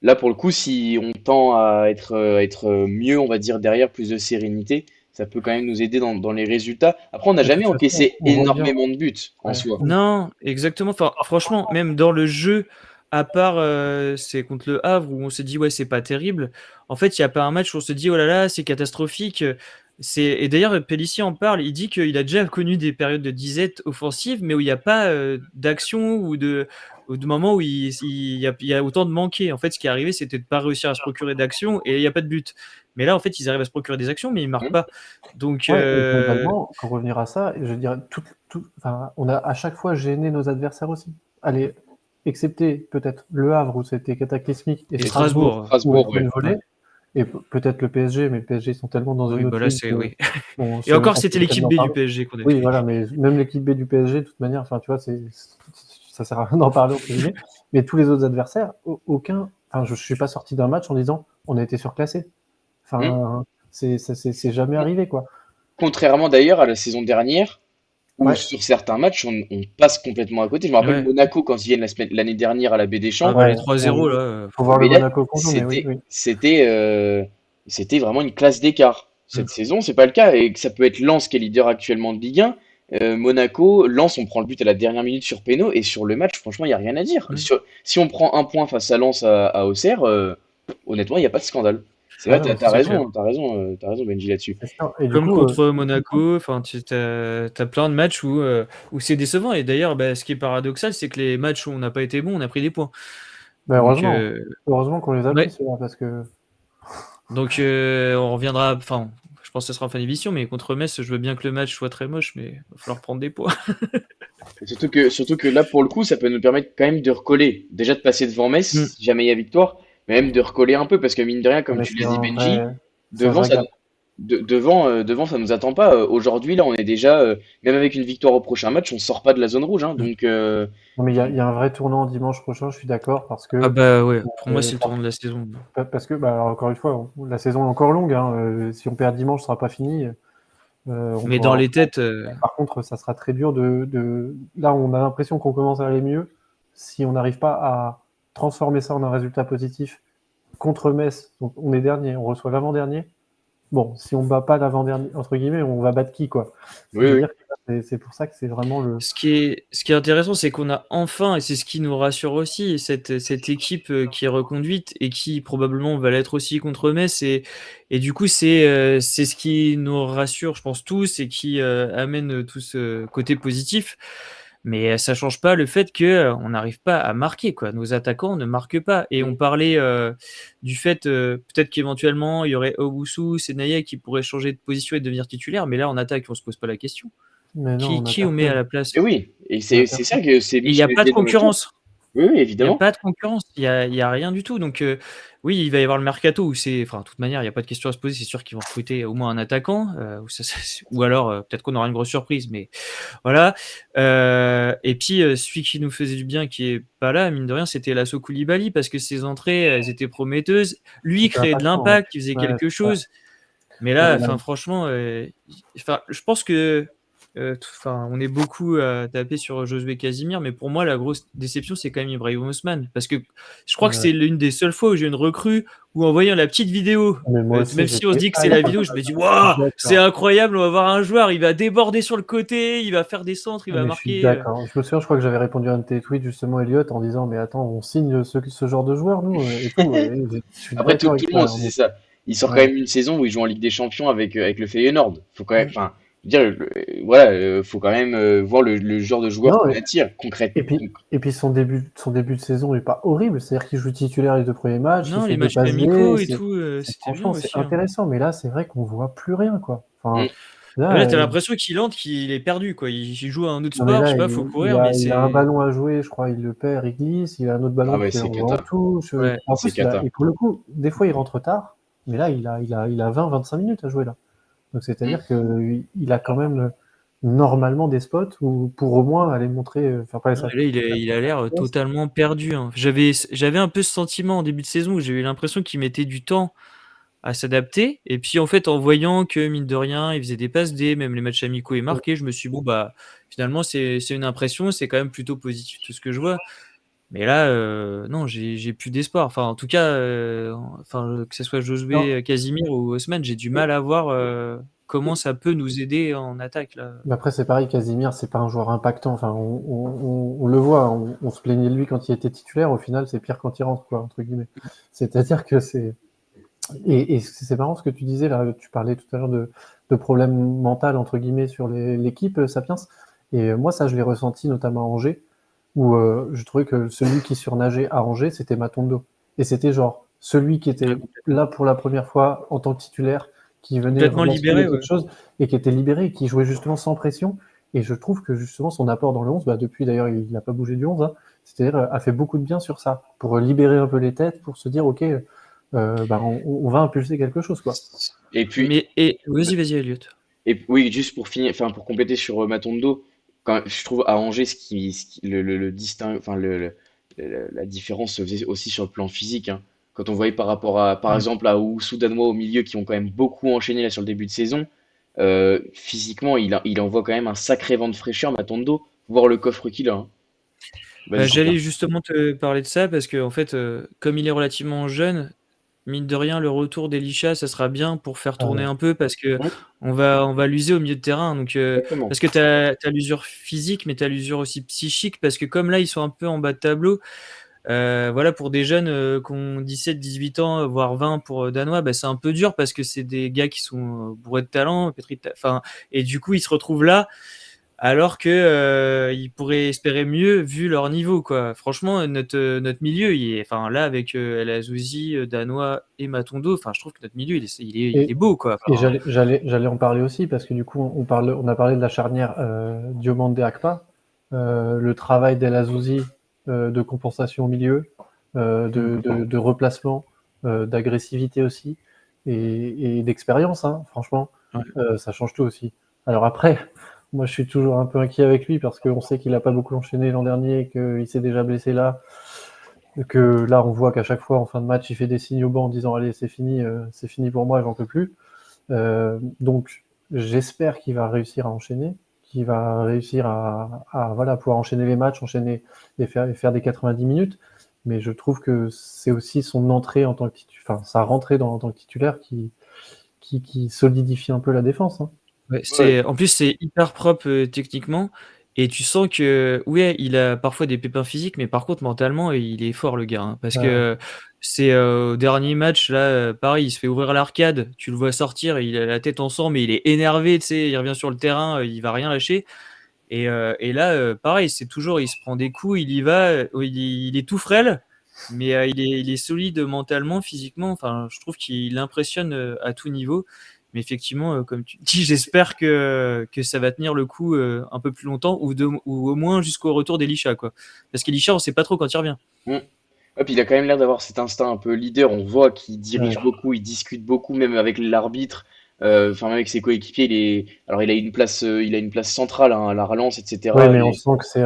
Là, pour le coup, si on tend à être mieux, on va dire, derrière, plus de sérénité, ça peut quand même nous aider dans les résultats. Après, on n'a De toute jamais façon, encaissé on voit bien. énormément de buts en Ouais. soi. Non, exactement. Enfin, franchement, même dans le jeu, à part c'est contre le Havre où on se dit ouais c'est pas terrible. En fait, il y a pas un match où on se dit oh là là c'est catastrophique. Et d'ailleurs Pellissier en parle. Il dit qu'il a déjà connu des périodes de disette offensive, mais où il n'y a pas d'action ou de moments où il y a autant de manqués. En fait, ce qui est arrivé, c'était de pas réussir à se procurer d'action et il n'y a pas de but. Mais là, en fait, ils arrivent à se procurer des actions, mais ils marquent Hein. pas. Donc Ouais, et globalement, pour revenir à ça, je dirais enfin, on a à chaque fois gêné nos adversaires aussi. Allez, excepté peut-être Le Havre où c'était cataclysmique et et Strasbourg Strasbourg. où on Strasbourg, prenait ouais. une Ouais. volée, et peut-être le PSG, mais le PSG ils sont tellement dans Oui, une bah autre là ligue c'est que oui. bon, Et c'est même encore, pas c'était la peine l'équipe d'en B du parler. PSG qu'on Oui, exclut. voilà, mais même l'équipe B du PSG, de toute manière, enfin, tu vois, ça sert à rien d'en parler entre guillemets. Mais tous les autres adversaires, aucun, enfin, je suis pas sorti d'un match en disant on a été surclassé. Hum. Enfin, c'est jamais arrivé, quoi. Contrairement d'ailleurs à la saison dernière, où Ouais, sur certains matchs, on passe complètement à côté. Je me rappelle Ouais. Monaco quand ils viennent l'année dernière à la Baie des Ah Champs. bah les ouais, bon, 3-0 là. faut voir le Mais là, Monaco qu'on joue, mais oui, c'était, oui. c'était, euh, c'était vraiment une classe d'écart. Mm. Cette saison, c'est pas le cas. Et que ça peut être Lens qui est leader actuellement de Ligue 1. Monaco, Lens, on prend le but à la dernière minute sur péno. Et sur le match, franchement, il n'y a rien à dire. Mm. Si on prend un point face à Lens à Auxerre, honnêtement, il n'y a pas de scandale. C'est Ah vrai, non, mais t'as C'est clair. raison, t'as raison, Benji, là-dessus. c'est sûr. Et du Comme coup, contre Monaco, enfin tu as plein de matchs où c'est décevant. Et d'ailleurs, bah, ce qui est paradoxal, c'est que les matchs où on n'a pas été bon, on a pris des points. bah, Donc heureusement qu'on les a pris, ouais. ceux-là, parce que Donc on reviendra. Enfin, je pense que ce sera en fin d'émission, mais contre Metz, je veux bien que le match soit très moche, mais il va falloir prendre des points. Et surtout que là, pour le coup, ça peut nous permettre quand même de recoller. Déjà de passer devant Mm. Metz, si jamais il y a victoire, mais même de recoller un peu, parce que mine de rien, ah, comme mais tu l'as dit, Benji, c'est un devant, vrai ça, gap. devant, ça nous attend pas. Aujourd'hui, là, on est déjà, même avec une victoire au prochain match, on sort pas de la zone rouge, hein. Mm. Donc, Non, mais il y a un vrai tournant dimanche prochain, je suis d'accord, parce Ah que bah ouais, pour moi euh, c'est le par- tournant de la saison. parce que, bah, alors, encore une fois, la saison est encore longue, hein, si on perd dimanche, ce sera pas fini. On Mais dans pourra. les têtes, Par contre, ça sera très dur Là, on a l'impression qu'on commence à aller mieux. Si on n'arrive pas à transformer ça en un résultat positif contre Metz, donc on est dernier, on reçoit l'avant-dernier. Bon, si on bat pas l'avant-dernier, entre guillemets, on va battre qui, quoi. oui, Je veux oui. dire que c'est pour ça que c'est vraiment le. ce qui est intéressant, c'est qu'on a enfin, et c'est ce qui nous rassure aussi, cette équipe qui est reconduite et qui probablement va l'être aussi contre Metz. Et du coup, c'est ce qui nous rassure, je pense, tous et qui amène tout ce côté positif. Mais ça change pas le fait que on n'arrive pas à marquer, quoi. Nos attaquants ne marquent pas. Et on Mm. parlait du fait peut-être qu'éventuellement il y aurait Owusu, Senaye qui pourraient changer de position et devenir titulaire. Mais là, en attaque, on se pose pas la question. Mais non, on a Qui on met à personne. la Et place? oui, et On a c'est ça personne. que c'est Et il lui n'y je a le pas de disais dans notre chat. concurrence. Oui, oui, Il n'y a évidemment. pas de concurrence. Il y a rien du tout. Donc, oui, il va y avoir le mercato où c'est. Enfin, de toute manière, il n'y a pas de question à se poser. C'est sûr qu'ils vont recruter au moins un attaquant. Ou alors, peut-être qu'on aura une grosse surprise. Mais voilà. Et puis, celui qui nous faisait du bien, qui est pas là, mine de rien, c'était Lasso Koulibaly parce que ses entrées, elles étaient prometteuses. Lui, il C'était créait de impactant, ouais. l'impact, il faisait Ouais, quelque c'est ça. chose. Mais Là, là, là, enfin, franchement, enfin, je pense que enfin, on est beaucoup à taper sur Josué Casimir, mais pour moi, la grosse déception, c'est quand même Ibrahim Osman. Parce que je crois que Ouais. c'est l'une des seules fois où j'ai une recrue où, en voyant la petite vidéo, Mais moi aussi, même si on se j'étais dit que c'est la hype. vidéo, je me dis, waouh, c'est D'accord. incroyable, on va voir un joueur, il va déborder sur le côté, il va faire des centres, il va Mais je suis marquer. d'accord. Je me souviens, je crois que j'avais répondu à un de tes tweets, justement, Elliot, en disant, mais attends, on signe ce genre de joueur, nous, et tout. Et je suis Après, d'accord tout avec le monde, toi. c'est ça. Il sort quand Ouais. même une saison où il joue en Ligue des Champions avec le Feyenoord. Faut quand même, Mm. enfin, je veux dire, voilà, faut quand même voir le genre de joueur Non, qu'on attire concrètement. et puis son début de saison n'est pas horrible. C'est-à-dire qu'il joue titulaire les 2 premiers matchs, il Non, fait les des matchs passes D, amicaux et tout, c'était bien franchement, c'est aussi, hein. intéressant. Mais là, c'est vrai qu'on voit plus rien, quoi. Enfin, Ah, mais là, là, t'as l'impression qu'il entre, qu'il est perdu, quoi. Il joue à un autre non, mais sport, je là, sais pas, faut courir, mais il a un c'est. ballon à jouer, je crois, il le perd, il glisse. Il a un autre Ah ballon ouais, qui c'est envoie en cata. touche. Ouais. En C'est plus, cata. et pour le coup, des fois, il rentre tard. Mais là, il a 20-25 minutes à jouer là. Donc, Mm. c'est-à-dire qu'il a quand même normalement des spots où pour au moins aller montrer, faire parler Ouais, sa là, il a l'air pièce. totalement perdu, hein. J'avais un peu ce sentiment en début de saison où j'ai eu l'impression qu'il mettait du temps à s'adapter. Et puis, en fait, en voyant que, mine de rien, il faisait des passes D, même les matchs amicaux et marqués, je me suis dit, bon, bah, finalement, c'est une impression, c'est quand même plutôt positif tout ce que je vois. Mais là, non, j'ai plus d'espoir. Enfin, en tout cas, enfin, que ce soit Non, Josué Casimir ou Osman, j'ai du mal à voir comment ça peut nous aider en attaque, là. mais après, c'est pareil, Casimir, c'est pas un joueur impactant. Enfin, on le voit, on se plaignait de lui quand il était titulaire. Au final, c'est pire quand il rentre, quoi, entre guillemets. C'est-à-dire que c'est. Et c'est marrant ce que tu disais là. Tu parlais tout à l'heure de problème mental, entre guillemets, sur l'équipe Sapiens. Et moi, ça, je l'ai ressenti notamment à Angers, où je trouvais que celui qui surnageait à Angers, c'était Matondo. Et c'était genre celui qui Ouais, était là pour la première fois en tant que titulaire, qui venait complètement basculer libéré, quelque ouais. chose et qui était libéré, et qui jouait justement sans pression. Et je trouve que justement son apport dans le 11, bah depuis d'ailleurs il n'a pas bougé du 11, hein, c'est-à-dire a fait beaucoup de bien sur ça, pour libérer un peu les têtes, pour se dire ok, bah on va impulser quelque chose quoi. Et puis, Mais, vas-y, Elliot. et oui, juste pour finir, enfin pour compléter sur Matondo, quand je trouve à Angers le distingue, enfin la différence se faisait aussi sur le plan physique, hein. Quand on voyait par rapport à, par Mm. exemple, à Oussou Danois au milieu qui ont quand même beaucoup enchaîné là sur le début de saison, physiquement il envoie quand même un sacré vent de fraîcheur, Matondo, voir le coffre qu'il a, hein. Bah, Vas-y, j'allais dis-moi. justement te parler de ça parce que, en fait, comme il est relativement jeune, mine de rien, le retour d'Elisha, ça sera bien pour faire Ah tourner ouais. un peu parce que Oui, on va l'user au milieu de terrain. Donc, exactement. parce que t'as l'usure physique, mais t'as l'usure aussi psychique parce que comme là, ils sont un peu en bas de tableau, voilà, pour des jeunes qui ont 17, 18 ans, voire 20 pour Danois, bah, c'est un peu dur parce que c'est des gars qui sont bourrés de talent, enfin, et du coup, ils se retrouvent là alors que ils pourraient espérer mieux vu leur niveau, quoi. Franchement, notre milieu, enfin là avec El Azzouzi, Danois et Matondo, enfin je trouve que notre milieu il est Et, beau, quoi. et Enfin, j'allais en parler aussi parce que du coup on a parlé de la charnière Diomande Akpa, le travail d'El Azzouzi de compensation au milieu, de replacement, d'agressivité aussi et d'expérience, hein, franchement, ouais. ça change tout aussi. Alors après, moi je suis toujours un peu inquiet avec lui parce qu'on sait qu'il n'a pas beaucoup enchaîné l'an dernier, qu'il s'est déjà blessé là, que là on voit qu'à chaque fois en fin de match il fait des signes au banc en disant allez c'est fini pour moi, j'en peux plus. Donc j'espère qu'il va réussir à enchaîner, qu'il va réussir voilà, pouvoir enchaîner les matchs, enchaîner et faire des 90 minutes. Mais je trouve que c'est aussi son entrée en tant que titulaire, enfin sa rentrée en tant que titulaire qui solidifie un peu la défense, hein. Ouais, Ouais, en plus, c'est hyper propre techniquement. Et tu sens que, ouais, il a parfois des pépins physiques, mais par contre, mentalement, il est fort, le gars, hein. Parce Ouais. que c'est au dernier match, là, pareil, il se fait ouvrir l'arcade. Tu le vois sortir, il a la tête en sang, mais il est énervé, tu sais. Il revient sur le terrain, il va rien lâcher. Et là, pareil, c'est toujours, il se prend des coups, il y va, il est tout frêle, mais il est solide mentalement, physiquement. Enfin, je trouve qu'il impressionne à tout niveau. Mais effectivement, comme tu dis, j'espère que ça va tenir le coup un peu plus longtemps ou au moins jusqu'au retour d'Elisha, quoi. Parce qu'Elisha, on sait pas trop quand il revient. mm. Ouais, puis il a quand même l'air d'avoir cet instinct un peu leader. On voit qu'il Ouais. dirige beaucoup, il discute beaucoup, même avec l'arbitre, enfin même avec ses coéquipiers. Alors il a une place centrale, hein, à la relance, Ouais, etc. mais on Et sent que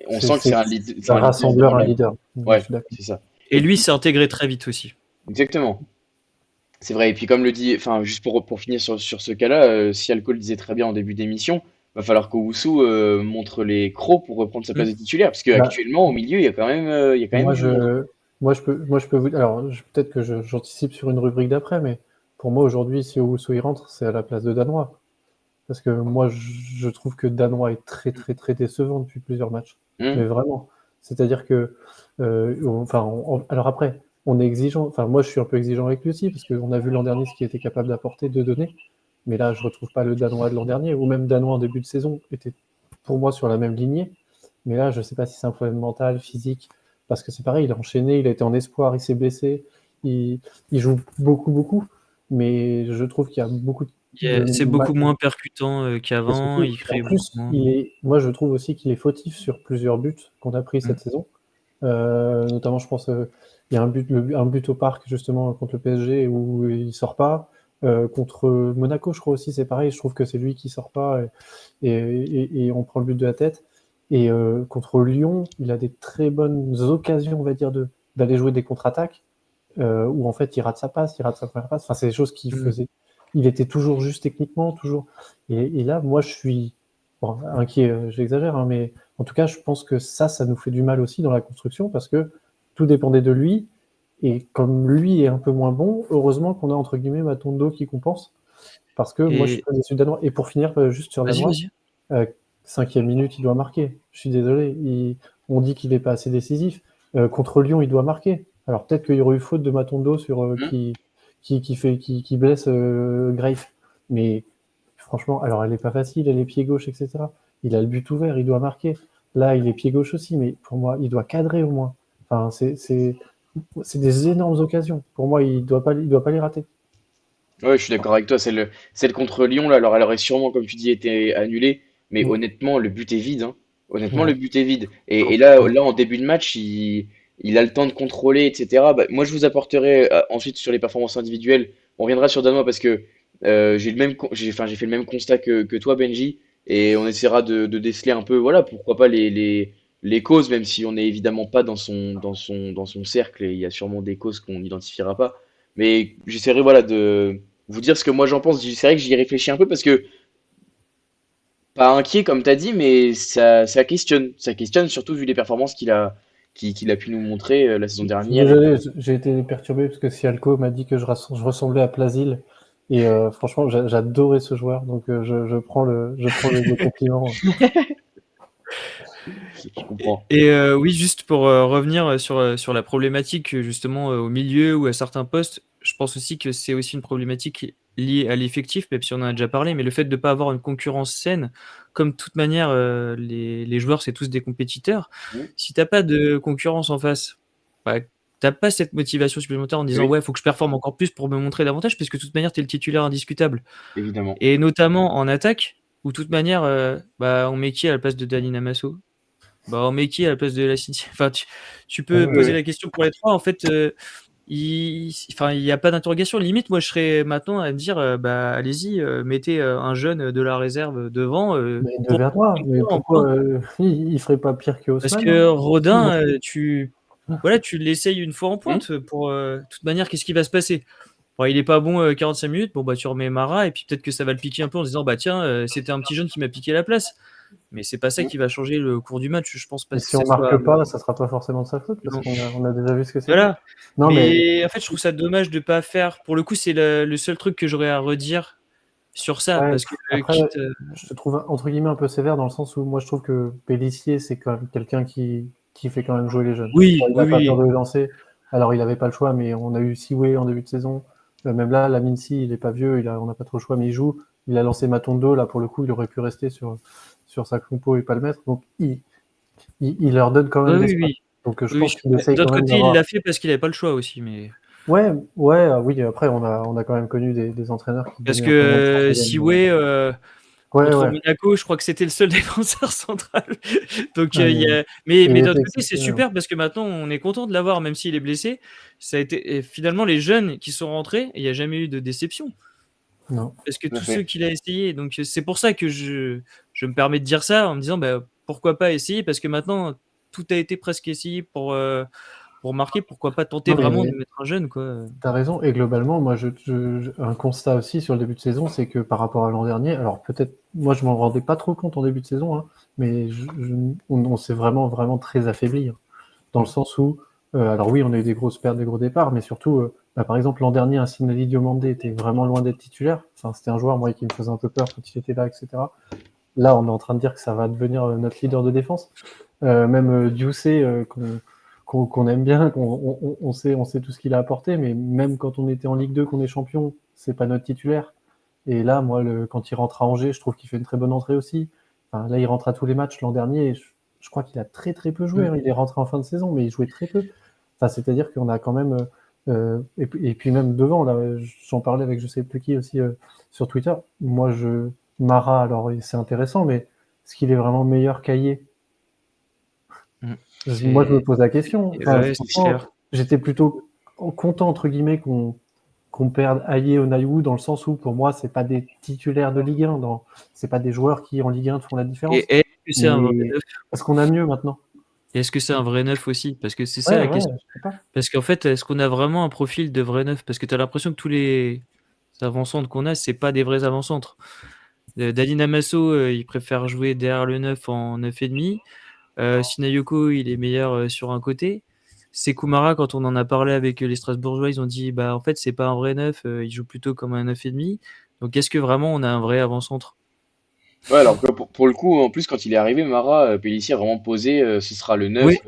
on sent que c'est c'est un un leader dans rassembleur, un l'âme. leader. Je Ouais, suis d'accord. c'est ça. Et Et lui puis s'est intégré très vite aussi. exactement, c'est vrai. Et puis comme le dit, enfin juste pour finir sur ce cas-là, si Alcool disait très bien en début d'émission, va falloir qu'Owusu montre les crocs pour reprendre sa place Mm. de titulaire, parce Bah, qu'actuellement, au milieu, il y a quand même moi, du monde. moi, je peux vous. Alors, peut-être que j'anticipe sur une rubrique d'après, mais pour moi, aujourd'hui, si Owusu y rentre, c'est à la place de Danois. Parce que moi, je trouve que Danois est très, très, très décevant depuis plusieurs matchs. Mais Hum, vraiment. C'est-à-dire que, enfin, alors après, on est exigeant. Enfin, moi, je suis un peu exigeant avec lui aussi, parce qu'on a vu l'an dernier ce qu'il était capable d'apporter, de donner. Mais là, je retrouve pas le Danois de l'an dernier, ou même Danois en début de saison était pour moi sur la même lignée. Mais là, je sais pas si c'est un problème mental, physique, parce que c'est pareil, il a enchaîné, il a été en espoir, il s'est blessé, il, il joue beaucoup, beaucoup. Mais je trouve qu'il y a beaucoup de C'est matchs. beaucoup moins percutant Et qu'avant, surtout, il en crée beaucoup plus, moins. moi je trouve aussi qu'il est fautif sur plusieurs buts qu'on a pris Mm. cette saison. Notamment, je pense, il y a un but au parc justement contre le PSG où il sort pas. Contre Monaco, je crois aussi, c'est pareil. Je trouve que c'est lui qui sort pas et on prend le but de la tête. Et contre Lyon, il a des très bonnes occasions, on va dire, d'aller jouer des contre-attaques où en fait il rate sa passe, il rate sa première passe. Enfin, c'est des choses qu'il Mm. faisait. Il était toujours juste techniquement, toujours. Et là, moi, je suis bon, inquiet, j'exagère, hein, mais en tout cas, je pense que ça nous fait du mal aussi dans la construction parce que tout dépendait de lui. Et comme lui est un peu moins bon, heureusement qu'on a entre guillemets Matondo qui compense. Parce que moi, je suis Et pas déçu de Danois. Et pour finir, juste sur vas-y, Danois, vas-y. euh, 5e minute, il doit marquer. Je suis désolé. On dit qu'il n'est pas assez décisif. Contre Lyon, il doit marquer. Alors peut-être qu'il y aurait eu faute de Matondo sur, hum, qui blesse Greif. Mais franchement, alors elle n'est pas facile, elle est pied gauche, etc. Il a le but ouvert, il doit marquer. Là, il est pied gauche aussi, mais pour moi, il doit cadrer au moins. Enfin, c'est des énormes occasions. Pour moi, il doit pas les rater. Ouais, je suis d'accord avec toi. Celle contre Lyon, là, alors elle aurait sûrement, comme tu dis, été annulée. Mais Mm. honnêtement, le but est vide, hein. Honnêtement, le Ouais. but est vide. Et là, en début de match, il a le temps de contrôler, etc. Bah, moi, je vous apporterai ensuite sur les performances individuelles. On reviendra sur Danois parce que enfin, j'ai fait le même constat que toi, Benji. Et on essaiera de déceler un peu, voilà, pourquoi pas les causes, même si on n'est évidemment pas dans son cercle. Et il y a sûrement des causes qu'on n'identifiera pas. Mais j'essaierai, voilà, de vous dire ce que moi j'en pense. C'est vrai que j'y réfléchis un peu parce que, pas inquiet comme tu as dit, mais ça questionne. Ça questionne surtout vu les performances qu'il a pu nous montrer la saison Je suis dernière. désolé, j'ai été perturbé parce que Sialco m'a dit que je ressemblais à Plasil. Et franchement, j'adorais ce joueur, donc je prends le compliment. Je comprends. Oui, juste pour revenir sur la problématique justement au milieu ou à certains postes, je pense aussi que c'est aussi une problématique liée à l'effectif, même si on en a déjà parlé, mais le fait de ne pas avoir une concurrence saine, comme de toute manière, les joueurs, c'est tous des compétiteurs. Mm. Si t'as pas de concurrence en face, bah, t'as pas cette motivation supplémentaire en disant Oui, ouais, faut que je performe encore plus pour me montrer davantage, parce que de toute manière, tu es le titulaire indiscutable. évidemment. Et notamment en attaque, où de toute manière, bah, on met qui à la place de Dani Namasso? Bah, on met qui à la place de la City? Enfin, tu Ouais, peux ouais. poser Oui, la question pour les trois. En fait, enfin, il n'y a pas d'interrogation. Limite, moi, je serais maintenant à me dire, bah, allez-y, mettez un jeune de la réserve devant. Mais de Pour Vernois, mais en pourquoi point. il ferait pas pire que Parce Haussmann, hein? que Aussi, Rodin, beaucoup. voilà, tu l'essayes une fois en Mm. pointe. Pour de toute manière, qu'est-ce qui va se passer? Bon, il est pas bon 45 minutes. Bon, bah, tu remets Mara et puis peut-être que ça va le piquer un peu en disant, bah, tiens, c'était un petit jeune qui m'a piqué la place. Mais c'est pas ça Mm. qui va changer le cours du match. Je pense pas Et que si ce on marque soit. pas, ça sera pas forcément de sa faute, parce Non. on a déjà vu ce que c'était. Voilà. Non, mais Mais en fait, je trouve ça dommage de pas faire. Pour le coup, c'est le seul truc que j'aurais à redire sur ça, ouais, parce que après, quitte. je te trouve entre guillemets un peu sévère dans le sens où moi je trouve que Pélissier, c'est quand même quelqu'un qui fait quand même jouer les jeunes. Oui, Bon, il oui, n'a pas peur oui. de les lancer. Alors il n'avait pas le choix, mais on a eu Siwe en début de saison. Même là, Laminsi, il est pas vieux, on n'a pas trop le choix, mais il joue. Il a lancé Matondo, là pour le coup, il aurait pu rester sur sa compo et pas le mettre. Donc il leur donne quand Oui, même oui, l'espace. oui. Donc je Oui. pense qu'il Mais essaye quand d'autre même côté, il d'avoir. l'a fait parce qu'il avait pas le choix aussi. Mais Ouais, ouais, oui. Après, on a quand même connu des entraîneurs qui parce donnaient un peu moins de chance que aux jeunes. Siwe Ouais, contre ouais. Monaco, je crois que c'était le seul défenseur central. Donc Ouais, mais il était d'autre côté, c'est exceptionnel. super parce que maintenant on est content de l'avoir, même s'il est blessé. Ça a été et finalement les jeunes qui sont rentrés, il n'y a jamais eu de déception. Non. Parce que Tout à tous ceux fait. qu'il a essayé, donc c'est pour ça que je me permets de dire ça en me disant bah, pourquoi pas essayer parce que maintenant tout a été presque essayé pour marquer, pourquoi pas tenter Non, mais vraiment de mettre un jeune, quoi. t'as raison. Et globalement, moi, un constat aussi sur le début de saison, c'est que par rapport à l'an dernier, alors peut-être, moi, je m'en rendais pas trop compte en début de saison, hein, mais on s'est vraiment, vraiment très affaibli, hein, dans le sens où, alors oui, on a eu des grosses pertes, des gros départs, mais surtout, par exemple, l'an dernier, un Sinali Diomandé était vraiment loin d'être titulaire. Enfin, c'était un joueur, moi, qui me faisait un peu peur quand il était là, etc. Là, on est en train de dire que ça va devenir notre leader de défense. Même Dioussé, qu'on aime bien, on sait tout ce qu'il a apporté, mais même quand on était en Ligue 2, qu'on est champion, c'est pas notre titulaire. Et là, moi, quand il rentre à Angers, je trouve qu'il fait une très bonne entrée aussi. Enfin, là, il rentre à tous les matchs l'an dernier. Et je crois qu'il a très très peu joué, hein. Il est rentré en fin de saison, mais il jouait très peu. Enfin, c'est-à-dire qu'on a quand même. Et puis même devant, là, j'en parlais avec je sais plus qui aussi sur Twitter. Moi, Mara, alors c'est intéressant, mais est-ce qu'il est vraiment meilleur qu'Aillé? Moi, je me pose la question. Enfin, Ouais, c'est franchement, clair. j'étais plutôt content, entre guillemets, qu'on perde Aillé au Naïou, dans le sens où, pour moi, c'est pas des titulaires de Ligue 1. C'est pas des joueurs qui, en Ligue 1, font la différence. Et est-ce que c'est un vrai Mais neuf? parce qu'on a mieux maintenant. Et est-ce que c'est un vrai neuf aussi? Parce que c'est ça Ouais, la ouais, question. je sais pas. Parce qu'en fait, est-ce qu'on a vraiment un profil de vrai neuf? Parce que tu as l'impression que tous les avant-centres qu'on a, c'est pas des vrais avant-centres. Dani Namasso, il préfère jouer derrière le neuf en 9,5. Sinayoko, il est meilleur sur un côté. Sekou Mara, quand on en a parlé avec les Strasbourgeois, ils ont dit bah en fait c'est pas un vrai neuf, il joue plutôt comme un 9,5. Donc est-ce que vraiment on a un vrai avant-centre? Ouais, alors que pour le coup, en plus, quand il est arrivé, Mara, Pellissier a vraiment posé, ce sera le neuf. Oui,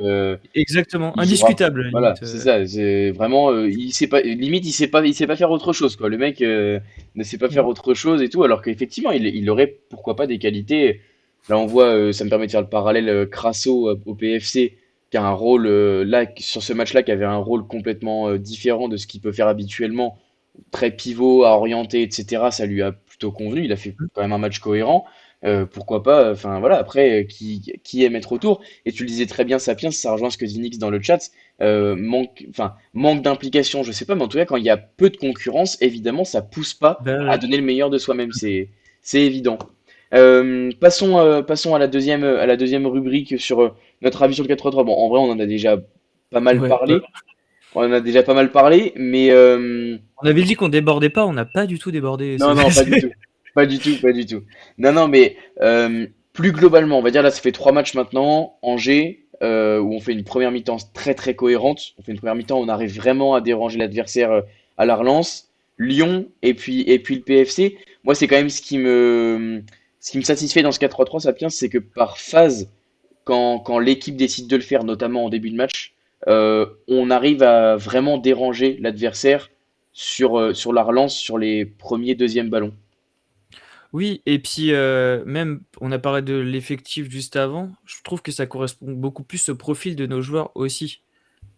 exactement, Il jouera. indiscutable, à la Voilà, limite. c'est ça. C'est vraiment, il sait pas, limite, il sait pas faire autre chose, quoi. Le mec ne sait pas faire Mm. autre chose et tout, alors qu'effectivement, il aurait, pourquoi pas, des qualités. Là, on voit, ça me permet de faire le parallèle, Crasso au PFC, qui a un rôle, là, sur ce match-là, qui avait un rôle complètement différent de ce qu'il peut faire habituellement, très pivot, à orienter, etc. Ça lui a plutôt convenu. Il a fait quand même un match cohérent. Pourquoi pas, enfin voilà, après, qui aime être autour? Et tu le disais très bien, Sapiens, ça rejoint ce que dit Nix dans le chat. Manque d'implication, je sais pas, mais en tout cas, quand il y a peu de concurrence, évidemment, ça pousse pas Ben, à donner le meilleur de soi-même, c'est évident. Passons à la deuxième rubrique sur notre avis sur le 4-3-3. Bon, en vrai, on en a déjà pas mal ouais, ouais. parlé. On en a déjà pas mal parlé, mais On avait dit qu'on débordait pas, on n'a pas du tout débordé. non, non, pas du tout. Pas du tout, pas du tout. Non, non, mais plus globalement, on va dire là, ça fait 3 matchs maintenant. Angers, où on fait une première mi-temps très très cohérente. On fait une première mi-temps où on arrive vraiment à déranger l'adversaire à la relance. Lyon et puis le PFC. Moi, c'est quand même ce qui me satisfait dans ce 4-3-3, Sapiens, c'est que par phase, quand l'équipe décide de le faire, notamment en début de match, on arrive à vraiment déranger l'adversaire sur la relance, sur les premiers, deuxièmes ballons. Oui, et puis même, on a parlé de l'effectif juste avant, je trouve que ça correspond beaucoup plus au profil de nos joueurs aussi.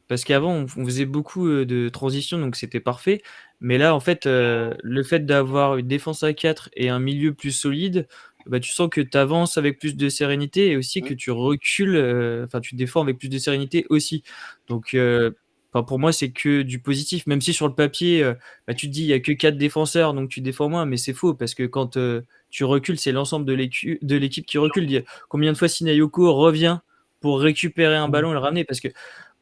Parce qu'avant, on faisait beaucoup de transitions, donc c'était parfait. Mais là, en fait, le fait d'avoir une défense à 4 et un milieu plus solide, bah, tu sens que tu avances avec plus de sérénité et aussi que tu recules, enfin, tu défends avec plus de sérénité aussi. Donc, enfin, pour moi, c'est que du positif. Même si sur le papier, bah, tu te dis, il n'y a que 4 défenseurs, donc tu défends moins, mais c'est faux parce que quand tu recules, c'est l'ensemble de l'équipe qui recule. Combien de fois Sinayoko revient pour récupérer un Mm. ballon et le ramener? Parce que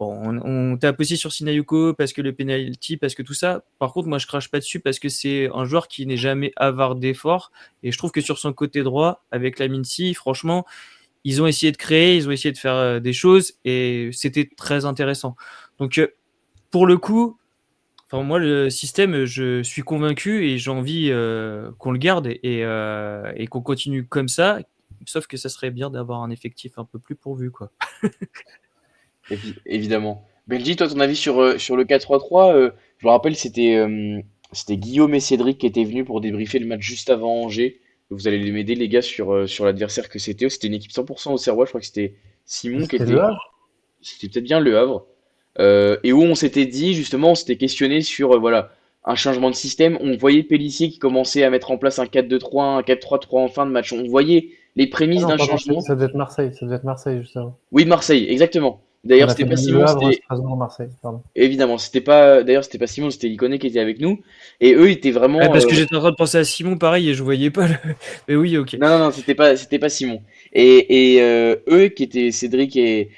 bon, on tape aussi sur Sinayoko parce que le penalty, parce que tout ça. Par contre, moi, je crache pas dessus parce que c'est un joueur qui n'est jamais avare d'efforts. Et je trouve que sur son côté droit, avec la Mincy, franchement, ils ont essayé de créer, ils ont essayé de faire des choses et c'était très intéressant. Donc, pour le coup, enfin, moi, le système, je suis convaincu et j'ai envie qu'on le garde et qu'on continue comme ça. Sauf que ça serait bien d'avoir un effectif un peu plus pourvu, quoi. Évidemment. Benji, toi, ton avis sur le 4-3-3, je me rappelle, c'était Guillaume et Cédric qui étaient venus pour débriefer le match juste avant Angers. Vous allez m'aider, les gars, sur l'adversaire que c'était. C'était une équipe 100% au Serrois. Je crois que c'était Simon qui C'était Le était. Havre. C'était peut-être bien Le Havre. Et où on s'était dit, justement, on s'était questionné sur voilà, un changement de système. On voyait Pélissier qui commençait à mettre en place un 4-2-3, un 4-3-3 en fin de match. On voyait les Ah prémices non, d'un pardon, changement. ça devait être Marseille. Ça devait être Marseille, justement. Oui, Marseille, exactement. On D'ailleurs, a c'était fait pas Le Simon, Havre, c'était Strasbourg, Marseille. Pardon. évidemment, c'était pas Simon, c'était Iconé qui était avec nous. Et eux étaient Ouais, vraiment. parce que j'étais en train de penser à Simon, pareil, et je voyais pas le. Mais oui, ok. Non, non, non, c'était pas Simon. Et eux qui étaient Cédric et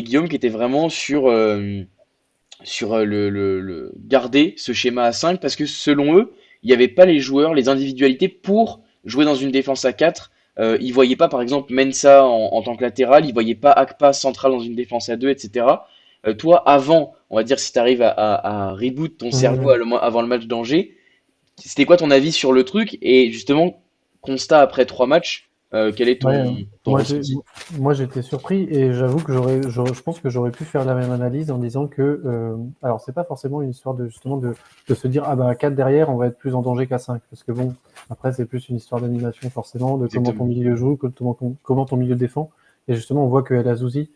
Guillaume qui étaient vraiment sur sur garder ce schéma à 5 parce que selon eux, il n'y avait pas les joueurs, les individualités pour jouer dans une défense à 4. Ils voyaient pas par exemple Mensa en tant que latéral, ils voyaient pas Akpa central dans une défense à 2, etc. Toi, avant, on va dire si tu arrives à reboot ton cerveau Mhm. avant le match d'Angers, c'était quoi ton avis sur le truc? Et justement, constat après 3 matchs, quel est Ouais, ton ressenti? moi j'étais surpris et j'avoue que je pense que j'aurais pu faire la même analyse en disant que, alors c'est pas forcément une histoire de justement de se dire ah bah à 4 derrière on va être plus en danger qu'à 5 parce que bon après c'est plus une histoire d'animation forcément de comment ton Exactement. milieu joue, comment ton milieu défend et justement on voit que El Azouzi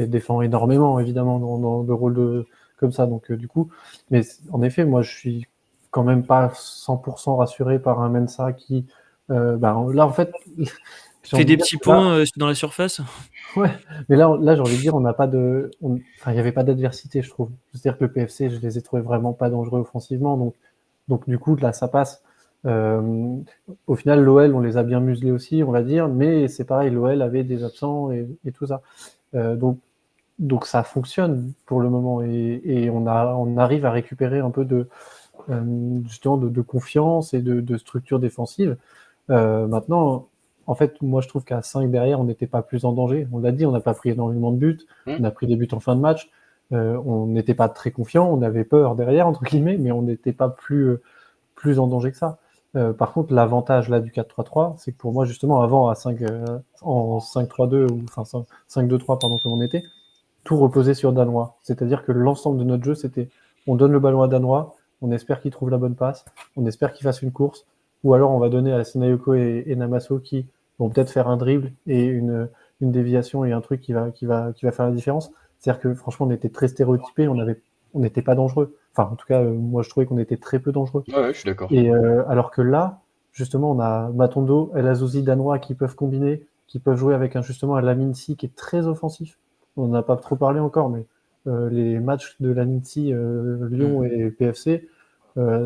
défend énormément évidemment dans le rôle de comme ça donc du coup mais en effet moi je suis quand même pas 100% rassuré par un Mensa qui bah, là en fait j'ai Fait envie de des dire petits que là, points dans la surface. ouais, mais là j'ai envie de dire, on n'a pas enfin, il n'y avait pas d'adversité, je trouve. C'est-à-dire que le PFC, je les ai trouvés vraiment pas dangereux offensivement, donc du coup, là, ça passe. Euh, Au final, l'OL, on les a bien muselés aussi, on va dire, mais c'est pareil, l'OL avait des absents et tout ça. Donc ça fonctionne pour le moment et on arrive à récupérer un peu justement de confiance et de structure défensive. Maintenant, en fait, moi je trouve qu'à 5 derrière, on n'était pas plus en danger. On l'a dit, on n'a pas pris énormément de buts, on Hmm. a pris des buts en fin de match, on n'était pas très confiant, on avait peur derrière, entre guillemets, mais on n'était pas plus en danger que ça. Par contre, l'avantage là du 4-3-3, c'est que pour moi, justement, avant à 5, en 5-3-2, ou enfin 5-2-3, pardon, comme on était, tout reposait sur Danois. C'est-à-dire que l'ensemble de notre jeu, c'était on donne le ballon à Danois, on espère qu'il trouve la bonne passe, on espère qu'il fasse une course, ou alors on va donner à Sinayoko et Namaso qui vont peut-être faire un dribble et une déviation et un truc qui va faire la différence. C'est-à-dire que franchement, on était très stéréotypés, on n'était pas dangereux. Enfin, en tout cas, moi je trouvais qu'on était très peu dangereux. Ouais, ouais, je suis d'accord. Et alors que là, justement, on a Matondo, El Azouzi, Danois qui peuvent combiner, qui peuvent jouer avec justement un Laminsi qui est très offensif. On n'a pas trop parlé encore, mais les matchs de Laminsi, Mm. Lyon et PFC,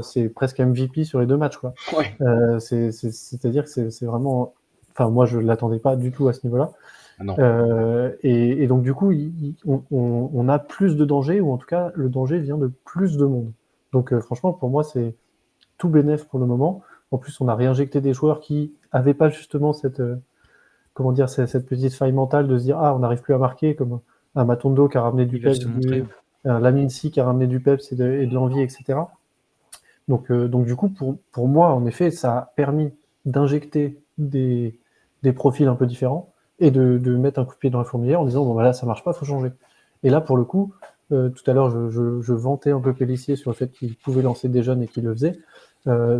c'est presque MVP sur les 2 matchs, quoi. Ouais. C'est-à-dire que c'est vraiment. Enfin, moi, je ne l'attendais pas du tout à ce niveau-là. Ah non. Et donc, du coup, on a plus de danger, ou en tout cas, le danger vient de plus de monde. Donc, franchement, pour moi, c'est tout bénef pour le moment. En plus, on a réinjecté des joueurs qui n'avaient pas justement comment dire, cette petite faille mentale de se dire ah, on n'arrive plus à marquer, comme un Matondo qui a ramené du Ils veulent peps, se montrer. un Laminsi qui a ramené du peps et de l'envie, etc. Donc du coup, pour moi, en effet, ça a permis d'injecter des profils un peu différents et de mettre un coup de pied dans la fourmilière en disant bon, bah là, ça marche pas, faut changer. Et là, pour le coup, tout à l'heure, je vantais un peu Pélissier sur le fait qu'il pouvait lancer des jeunes et qu'il le faisait.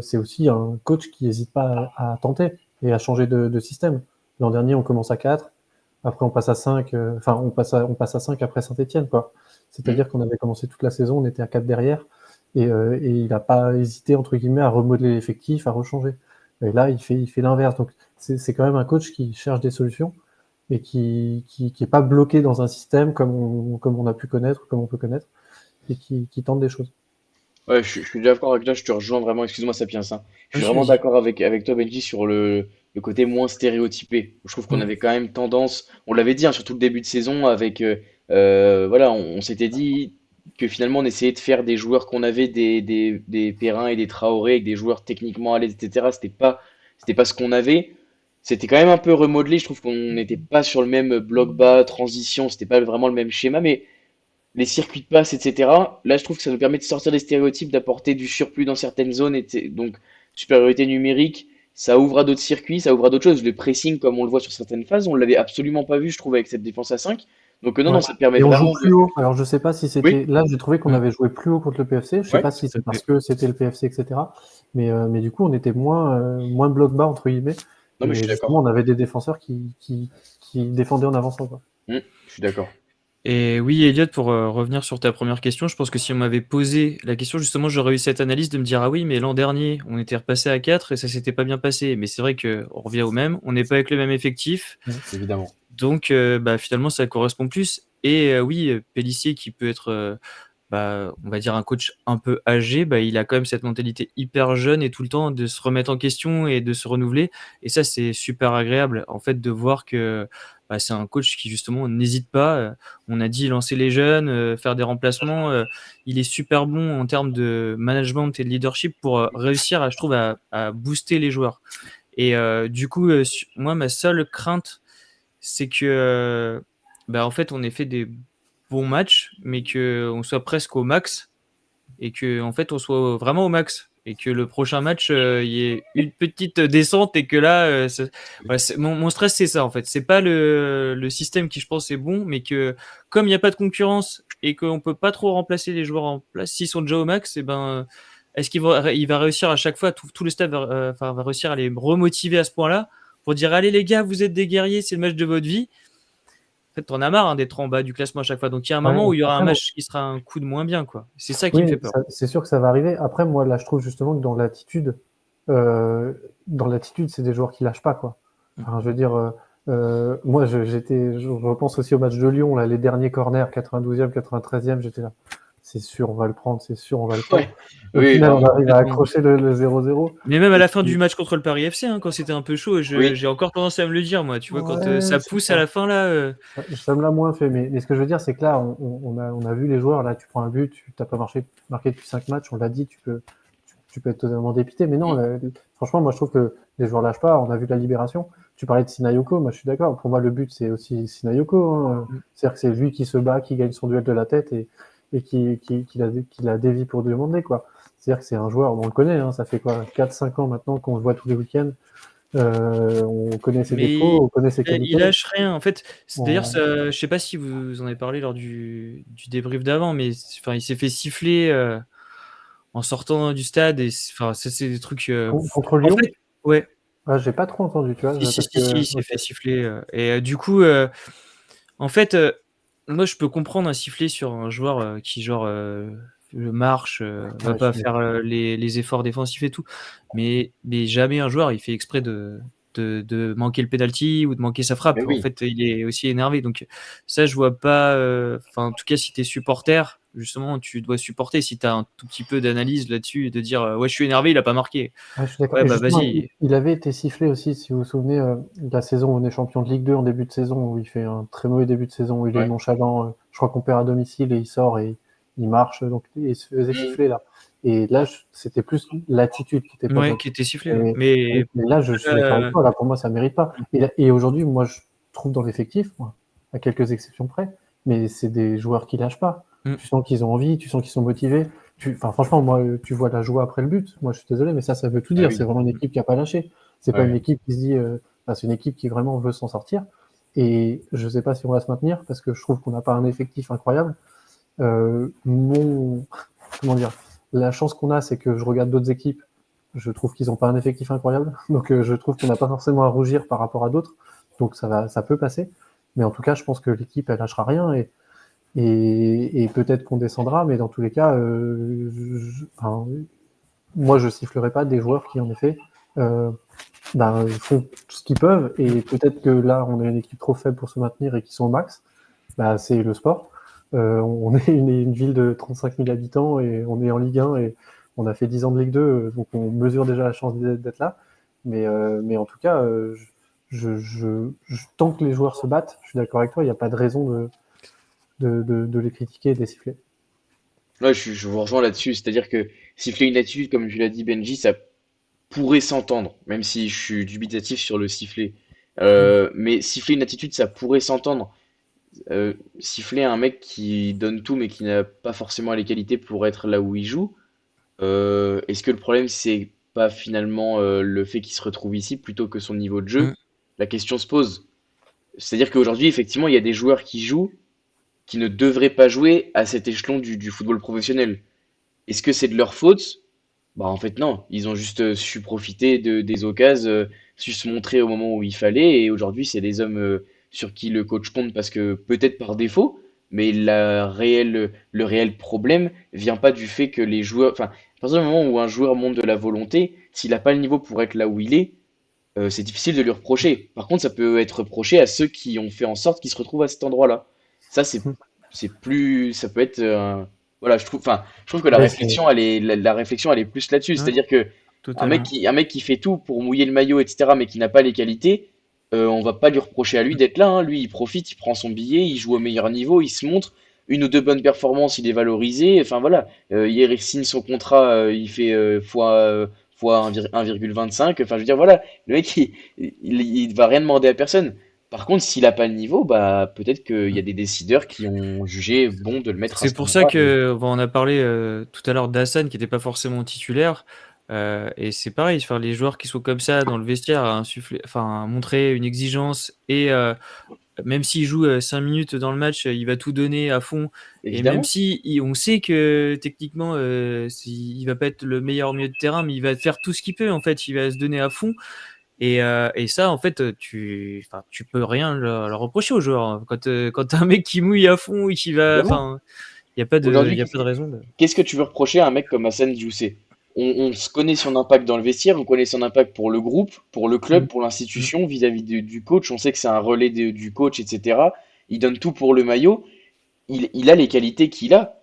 C'est aussi un coach qui n'hésite pas à tenter et à changer de système. L'an dernier, on commence à 4, après on passe à 5, enfin on passe à 5 après Saint-Etienne, quoi. Hmm. C'est-à-dire qu'on avait commencé toute la saison, on était à 4 derrière, et il n'a pas hésité, entre guillemets, à remodeler l'effectif, à rechanger. Et là, il fait l'inverse. Donc c'est quand même un coach qui cherche des solutions et qui est pas bloqué dans un système comme on a pu connaître, comme on peut connaître, et qui tente des choses. Ouais, je suis d'accord avec toi, je te rejoins vraiment, excuse-moi Sapiens, hein. Je suis Vas-y, vraiment vas-y. d'accord avec toi Benji sur le côté moins stéréotypé. Je trouve qu'on Mm. avait quand même tendance, on l'avait dit, hein, surtout le début de saison, avec voilà, on s'était dit que finalement on essayait de faire des joueurs qu'on avait, des Perrin et des Traoré, avec des joueurs techniquement à l'aise, etc. C'était pas ce qu'on avait. C'était quand même un peu remodelé, je trouve qu'on n'était pas sur le même bloc bas, transition, c'était pas vraiment le même schéma, mais les circuits de passe, etc. Là, je trouve que ça nous permet de sortir des stéréotypes, d'apporter du surplus dans certaines zones, et donc supériorité numérique, ça ouvre à d'autres circuits, ça ouvre à d'autres choses. Le pressing, comme on le voit sur certaines phases, on l'avait absolument pas vu, je trouve, avec cette défense à 5. Donc non, non, Ouais. ça permet Et on joue vraiment de... plus haut. Alors je sais pas si Oui, c'était. Là, j'ai trouvé qu'on Mm. avait joué plus haut contre le PFC. Je sais ouais, pas si Tout à c'est parce fait. que c'était le PFC, etc. Mais du coup, on était moins bloc bas entre guillemets. non mais je Et suis justement, d'accord. on avait des défenseurs qui défendaient en avançant, quoi. Je suis d'accord. Et oui, Elliot, pour revenir sur ta première question, je pense que si on m'avait posé la question, justement, j'aurais eu cette analyse de me dire, ah oui, mais l'an dernier, on était repassé à 4 et ça s'était pas bien passé. Mais c'est vrai qu'on revient au même, on n'est pas avec le même effectif, Mm. Évidemment. donc bah, finalement, ça correspond plus. Et oui, Pélissier qui peut être on va dire un coach un peu âgé, il a quand même cette mentalité hyper jeune et tout le temps de se remettre en question et de se renouveler. Et ça, c'est super agréable, en fait, de voir que c'est un coach qui, justement, n'hésite pas. On a dit lancer les jeunes, faire des remplacements. Il est super bon en termes de management et de leadership pour réussir, je trouve, à booster les joueurs. Et du coup, moi, ma seule crainte, c'est que, en fait, on ait fait des bons matchs, mais qu'on soit presque au max et que en fait, on soit vraiment au max. Et que le prochain match, il y ait une petite descente et que là, voilà, mon stress, c'est ça en fait. C'est pas le système qui, je pense, est bon, mais que comme il n'y a pas de concurrence et qu'on peut pas trop remplacer les joueurs en place, s'ils sont déjà au max, et est-ce il va réussir à chaque fois, tout le staff va réussir à les remotiver à ce point-là pour dire allez les gars, vous êtes des guerriers, c'est le match de votre vie. En fait, t'en as marre d'être en bas du classement à chaque fois. Donc il y a un Ouais, moment où il y aura un après, match qui sera un coup de moins bien, quoi. C'est ça qui me fait oui, peur. c'est sûr que ça va arriver. Après, moi, là, je trouve justement que euh, dans l'attitude, c'est des joueurs qui lâchent pas, quoi. Enfin, je veux dire, moi, je repense aussi au match de Lyon, là, les derniers corners, 92e, 93e, j'étais là. C'est sûr, on va le prendre, c'est sûr, on va le prendre. Ouais, Au oui, final, non, on mais arrive à complètement. accrocher le 0-0. Mais même à Et la fin du puis, match contre le Paris FC, hein, quand c'était un peu chaud, Oui, j'ai encore tendance à me le dire, moi. Tu vois, quand ouais, ça c'est pousse à ça. la fin, là. Ça me l'a moins fait, mais ce que je veux dire, c'est que là, on a vu les joueurs, là, tu prends un but, tu t'as pas marqué depuis 5 matchs, on l'a dit, tu peux être totalement dépité, mais non, mm, franchement, moi, je trouve que les joueurs lâchent pas, on a vu la libération. Tu parlais de Sinayoko, moi, je suis d'accord, pour moi, le but, c'est aussi Sinayoko, hein. Mm. C'est-à-dire que c'est lui qui se bat, qui gagne son duel de la tête et qui la dévie pour demander, quoi. C'est-à-dire que c'est un joueur, on le connaît, hein, ça fait quoi, 4-5 ans maintenant qu'on le voit tous les week-ends. On connaît ses Mais défauts, on connaît ses il qualités. lâche rien. En fait, d'ailleurs, On... je sais pas si vous en avez parlé lors du débrief d'avant, mais enfin, il s'est fait siffler en sortant du stade. Et enfin, ça, c'est des trucs. Contre En Lyon, fait, ouais. ah, j'ai pas trop entendu, tu vois, parce Si, que il s'est ok. fait siffler. Et du coup, en fait, moi, je peux comprendre un sifflet sur un joueur qui, genre, marche, va Ouais, je pas suis faire d'accord. les efforts défensifs et tout. Mais jamais un joueur, il fait exprès de manquer le penalty ou de manquer sa mais frappe. En oui. fait, il est aussi énervé. Donc, ça, je vois pas. Enfin, en tout cas, si tu es supporter, justement, tu dois supporter. Si tu as un tout petit peu d'analyse là-dessus et de dire, ouais, je suis énervé, il a pas marqué. Ouais, je suis d'accord. Ouais, Et justement, vas-y. il avait été sifflé aussi, si vous vous souvenez, de la saison où on est champion de Ligue 2 en début de saison, où il fait un très mauvais début de saison, où il est Ouais. nonchalant. Je crois qu'on perd à domicile et il sort et il marche, donc il se faisait Mm. siffler là. Et là, c'était plus l'attitude qui était pas Ouais, bonne. qui était sifflé. Ouais. Mais, Mais. mais là, je suis d'accord avec euh, toi. Là, pour moi, ça mérite pas. Et aujourd'hui, moi, je trouve dans l'effectif, moi, à quelques exceptions près, mais c'est des joueurs qui lâchent pas. mm, Tu sens qu'ils ont envie, tu sens qu'ils sont motivés. Enfin, franchement, moi, tu vois la joie après le but. Moi, je suis désolé, mais ça veut tout Ah dire. C'est oui. vraiment une équipe qui a pas lâché. C'est pas une Ouais. équipe qui se dit, c'est une équipe qui vraiment veut s'en sortir. Et je sais pas si on va se maintenir parce que je trouve qu'on n'a pas un effectif incroyable. Mon, comment dire, la chance qu'on a, c'est que je regarde d'autres équipes. Je trouve qu'ils n'ont pas un effectif incroyable. Donc, je trouve qu'on n'a pas forcément à rougir par rapport à d'autres. Donc, ça peut passer. Mais en tout cas, je pense que l'équipe, elle lâchera rien et peut-être qu'on descendra. Mais dans tous les cas, enfin, moi, je sifflerai pas des joueurs qui, en effet, euh, font tout ce qu'ils peuvent. mm. Et peut-être que là, on est une équipe trop faible pour se maintenir et qui sont au max. C'est le sport. On est une ville de 35 000 habitants et on est en Ligue 1 et on a fait 10 ans de Ligue 2, donc on mesure déjà la chance d'être là. Mais en tout cas, tant que les joueurs se battent, je suis d'accord avec toi, il n'y a pas de raison de les critiquer et de les siffler. Ouais, je vous rejoins là-dessus. C'est-à-dire que siffler une attitude, comme tu l'as dit, Benji, ça pourrait s'entendre, même si je suis dubitatif sur le sifflet. Mais siffler une attitude, ça pourrait s'entendre. Siffler un mec qui donne tout, mais qui n'a pas forcément les qualités pour être là où il joue. Est-ce que le problème, c'est pas finalement le fait qu'il se retrouve ici plutôt que son niveau de Mm. jeu? La question se pose. C'est-à-dire qu'aujourd'hui, effectivement, il y a des joueurs qui jouent qui ne devraient pas jouer à cet échelon du football professionnel. Est-ce que c'est de leur faute? Bah en fait non, ils ont juste su profiter des occasions, su se montrer au moment où il fallait, et aujourd'hui c'est des hommes sur qui le coach compte parce que peut-être par défaut, mais le réel problème vient pas du fait que les joueurs, enfin, à partir du moment où un joueur montre de la volonté, s'il n'a pas le niveau pour être là où il est, c'est difficile de lui reprocher. Par contre, ça peut être reproché à ceux qui ont fait en sorte qu'il se retrouve à cet endroit-là. Ça, c'est plus, ça peut être Voilà, je trouve que la Ouais, c'est réflexion, la réflexion, elle est plus là-dessus. Ouais, C'est-à-dire que totalement. un mec qui fait tout pour mouiller le maillot, etc., mais qui n'a pas les qualités, on va pas lui reprocher à lui d'être là, hein. Lui, il profite, il prend son billet, il joue au meilleur niveau, il se montre. Une ou deux bonnes performances, il est valorisé. Enfin voilà. Hier, il signe son contrat, il fait fois 1,25. Enfin, je veux dire, voilà. Le mec, il va rien demander à personne. Par contre, s'il a pas le niveau, bah peut-être qu'il y a des décideurs qui ont jugé bon de le mettre à C'est ce pour ça moment-là. que bon, on a parlé tout à l'heure d'Hassan qui n'était pas forcément titulaire. Et c'est pareil, enfin, les joueurs qui sont comme ça dans le vestiaire à insuffler, enfin, à montrer une exigence et même s'il joue 5 minutes dans le match, il va tout donner à fond. Et même Évidemment. si on sait que techniquement, il va pas être le meilleur milieu de terrain, mais il va faire tout ce qu'il peut en fait. Il va se donner à fond. Et ça, en fait, enfin, tu peux rien leur reprocher aux joueurs, hein. Quand t'as un mec qui mouille à fond et qui va, Évidemment. enfin, il Aujourd'hui, y a pas de raison de. qu'est-ce que tu veux reprocher à un mec comme Hassan Diousset? On se connaît son impact dans le vestiaire, on connaît son impact pour le groupe, pour le club, Mm. pour Mm. l'institution, vis-à-vis du coach. On sait que c'est un relais du coach, etc. Il donne tout pour le maillot. Il a les qualités qu'il a.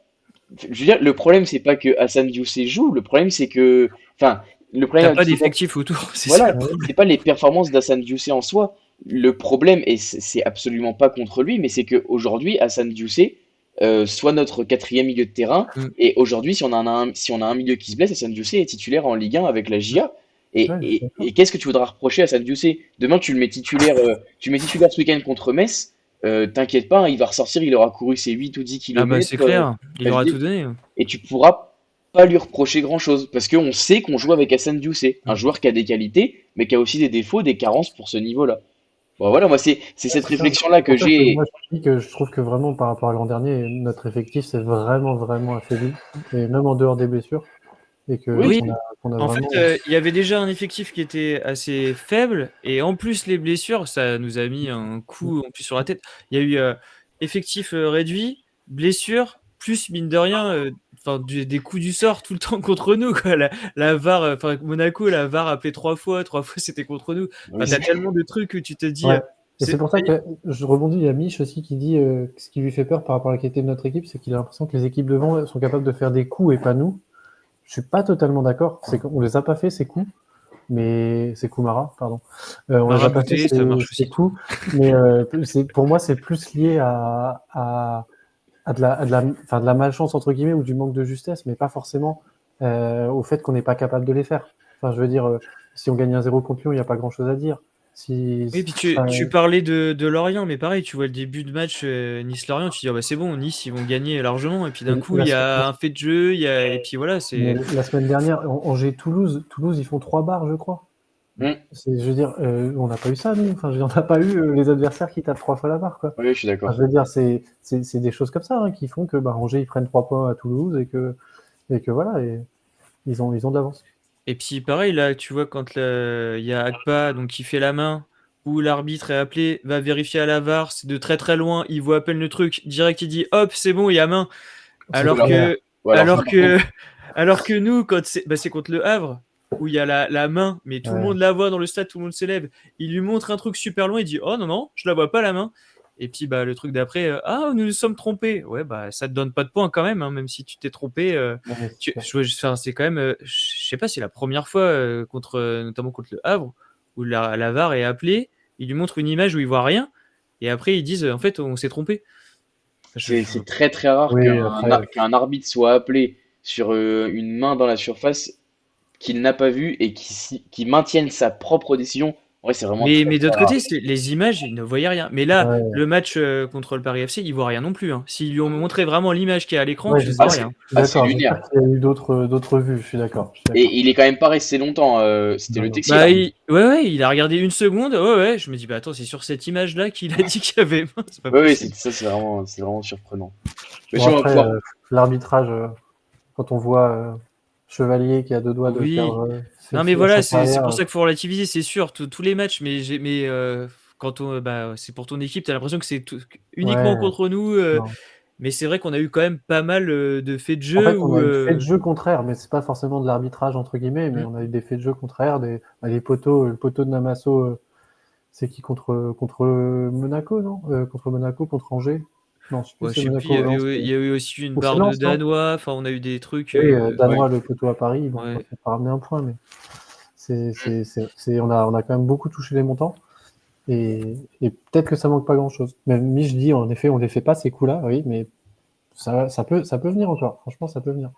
Je veux dire, le problème, c'est pas que Hassan Diousset joue. Le problème, c'est que, enfin, le T'as problème, pas c'est pas, d'effectif autour, c'est ça le voilà, problème. c'est pas les performances d'Hassan Diousset en soi. Le problème, et c'est absolument pas contre lui, mais c'est qu'aujourd'hui, Hassan Diousset soit notre quatrième milieu de terrain. Mm. Et aujourd'hui, si on a un milieu qui se blesse, Hassan Diousset est titulaire en Ligue 1 avec la Mm. JA. Ouais, je suis Et d'accord. qu'est-ce que tu voudras reprocher à Hassan Diousset? Demain, tu le mets titulaire ce week-end contre Metz. T'inquiète pas, hein, il va ressortir, il aura couru ses 8 ou 10 Ah bah c'est kilomètres. clair, il Je aura dis, tout donné, hein. et tu pourras pas lui reprocher grand-chose. Parce qu'on sait qu'on joue avec Hassan Diousset, un Mm. joueur qui a des qualités, mais qui a aussi des défauts, des carences pour ce niveau-là. Bon, voilà, moi, c'est Ouais, cette c'est ça. réflexion-là C'est que pour ça que moi j'ai. je dis que je trouve que vraiment par rapport à l'an dernier, notre effectif s'est vraiment, vraiment affaibli. Et même en dehors des blessures. Et que Oui, Oui, qu'on a en fait, vraiment. il y avait déjà un effectif qui était assez faible, et en plus les blessures, ça nous a mis un coup en plus sur la tête. Il y a eu effectif réduit, blessure, plus mine de rien, enfin des coups du sort tout le temps contre nous, quoi. La VAR, enfin Monaco, la VAR appelé trois fois c'était contre nous. oui, Enfin, t'as tellement de trucs que tu te dis, Ouais. Et c'est c'est pour ça que je rebondis, il y a Mich aussi qui dit que ce qui lui fait peur par rapport à la qualité de notre équipe, c'est qu'il a l'impression que les équipes devant sont capables de faire des coups et pas nous. Je suis pas totalement d'accord. C'est qu'on les a pas fait ces coups, mais c'est Kumara, pardon. On les a pas fait marabouté, ça marche ces aussi. coups, mais pour moi c'est plus lié enfin, de la malchance entre guillemets ou du manque de justesse, mais pas forcément au fait qu'on n'est pas capable de les faire. Enfin, je veux dire, si on gagne 1-0 contre Lyon, il n'y a pas grand-chose à dire. Oui, puis Enfin, tu parlais de Lorient, mais pareil, tu vois le début de match Nice-Lorient, tu dis ah bah c'est bon, Nice ils vont gagner largement, et puis d'un coup il la, y a un fait de jeu, et puis voilà, mais c'est. la semaine dernière, Angers-Toulouse, ils font 3 barres, je crois. hum, Je veux dire, on n'a pas eu ça, nous. Enfin, on n'a pas eu les adversaires qui tapent 3 fois la barre, quoi. oui, je suis Enfin, d'accord. je veux dire, c'est des choses comme ça hein, qui font que bah, Angers ils prennent 3 points à Toulouse et que voilà, et ils ont de l'avance. Et puis pareil, là, tu vois, quand il y a Agba donc, qui fait la main, où l'arbitre est appelé, va vérifier à la VAR, c'est de très très loin, il voit à peine le truc, direct il dit hop, c'est bon, il y a main. C'est Alors Alors, clair. que, ouais, alors ça, alors par contre, que, alors que nous, quand c'est contre le Havre, où il y a la main, mais tout le Ouais. monde la voit dans le stade, tout le monde s'élève. Il lui montre un truc super loin, il dit oh non, non, je la vois pas la main. Et puis bah, le truc d'après, ah, nous nous sommes trompés. Ouais, bah ça te donne pas de points quand même, hein, même si tu t'es trompé. Ouais, c'est clair. Enfin, c'est quand même, je sais pas, c'est la première fois, notamment contre le Havre, où la VAR est appelée, il lui montre une image où il voit rien, et après ils disent en fait on s'est trompé. c'est très très rare Oui, après, qu'un arbitre soit appelé sur une main dans la surface qu'il n'a pas vue et qui maintienne sa propre décision. Ouais, c'est vraiment très Mais très d'autre rare. côté, les images, ils ne voyaient rien. Mais là, ouais, le match contre le Paris FC, ils voient rien non plus, hein. S'ils lui ont montré vraiment l'image qui est à l'écran, ouais, tu Ah, vois j'espère. rien. Je suis c'est d'accord. lunaire. J'espère qu'il y a eu d'autres vues. Je suis d'accord. Je suis d'accord. Et il est quand même pas resté longtemps. C'était Non, le non. Texier, Bah, l'arbitre. ouais, il a regardé une seconde. Ouais, ouais. Je me dis, bah attends, c'est sur cette image-là qu'il a dit qu'il y avait. C'est pas Oui, oui, possible. c'est vraiment surprenant. Mais Bon, si on va après, pouvoir. l'arbitrage, quand on voit Chevalier qui a 2 doigts de Oui. perdre Non, mais sa voilà, c'est carrière, pour ça qu'il faut relativiser, c'est sûr, tous les matchs, quand bah, c'est pour ton équipe, t'as l'impression que uniquement ouais, contre nous. non. Mais c'est vrai qu'on a eu quand même pas mal de faits de En jeu fait, on où. a eu fait de jeu contraire, mais c'est pas forcément de l'arbitrage entre guillemets, mais Hmm. on a eu des faits de jeu contraires, les poteaux, le poteau de Namasso, c'est qui contre Monaco, non contre Monaco, contre Angers. Non, je sais plus Ouais, si je c'est sais plus, Monaco ou Lens. il y avait aussi une Ou c'est barre de Lens, non? Danois, enfin on a eu des trucs, Oui, Ouais. Danois, le poteau à Paris, bon, ça ouais. fait pas ramener un point, mais on a quand même beaucoup touché les montants. Et peut-être que ça manque pas grand-chose. Même Mich dit, en effet, on les fait pas ces coups-là, oui, mais ça peut venir encore. Franchement, ça peut venir.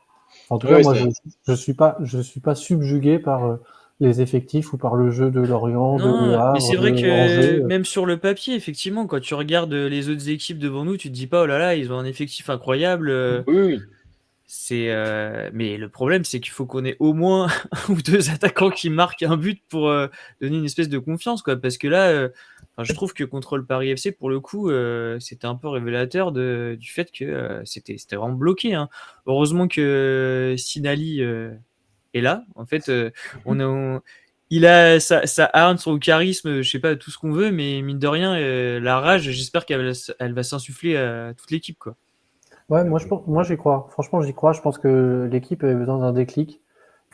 En tout Ouais, cas, ouais, moi, ça. je suis pas subjugué par les effectifs ou par le jeu de Lorient, de Le Non, mais Havre, c'est vrai de que Angers. même sur le papier, effectivement, quand tu regardes les autres équipes devant nous, tu te dis pas, oh là là, ils ont un effectif incroyable. Oui, oui. Mais le problème, c'est qu'il faut qu'on ait au moins un ou deux attaquants qui marquent un but pour donner une espèce de confiance, quoi. Parce que là, enfin, je trouve que contre le Paris FC, pour le coup, c'était un peu révélateur du fait que c'était vraiment bloqué, hein. Heureusement que Sinali est là. En fait, il a sa hargne, son charisme, je sais pas, tout ce qu'on veut, mais mine de rien, la rage, j'espère elle va s'insuffler à toute l'équipe, quoi. Ouais, moi, j'y crois. Franchement, j'y crois. Je pense que l'équipe avait besoin d'un déclic.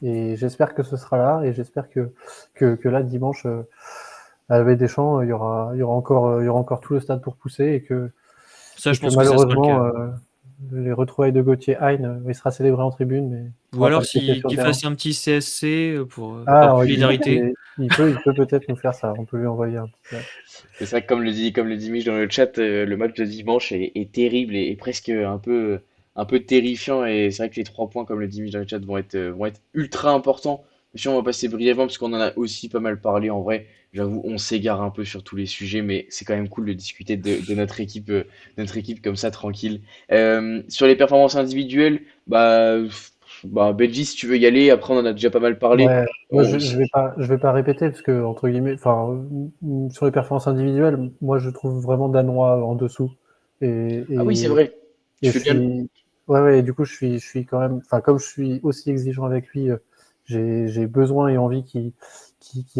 Et j'espère que ce sera là. Et j'espère que là, dimanche, à la Baie des Champs, il y aura encore tout le stade pour pousser. Ça, Et je que pense que ça sera le cas. malheureusement, les retrouvailles de Gauthier Hein, il sera célébré en tribune, mais il Ou pourra pas alors le fêter sur le qu'il terrain. fasse un petit CSC Ah, par alors, solidarité. il peut peut-être nous faire ça. On peut lui envoyer un petit. Ouais. C'est ça, comme le dit Mich dans le chat, le match de dimanche est terrible et presque un peu terrifiant. Et c'est vrai que les 3 points, comme le dit Mich dans le chat, vont être ultra importants. Si on va passer brièvement, parce qu'on en a aussi pas mal parlé en vrai. J'avoue, on s'égare un peu sur tous les sujets, mais c'est quand même cool de discuter de notre équipe comme ça, tranquille. Sur les performances individuelles, Benji, si tu veux y aller, après on en a déjà pas mal parlé. Ouais, moi On- je vais pas répéter parce que entre guillemets, enfin, sur les performances individuelles, moi je trouve vraiment Danois en dessous. Et, Ah oui, c'est et, vrai. Tu et je fais bien. suis, ouais, ouais, et du coup je suis quand même, enfin, comme je suis aussi exigeant avec lui, j'ai besoin et envie qu'il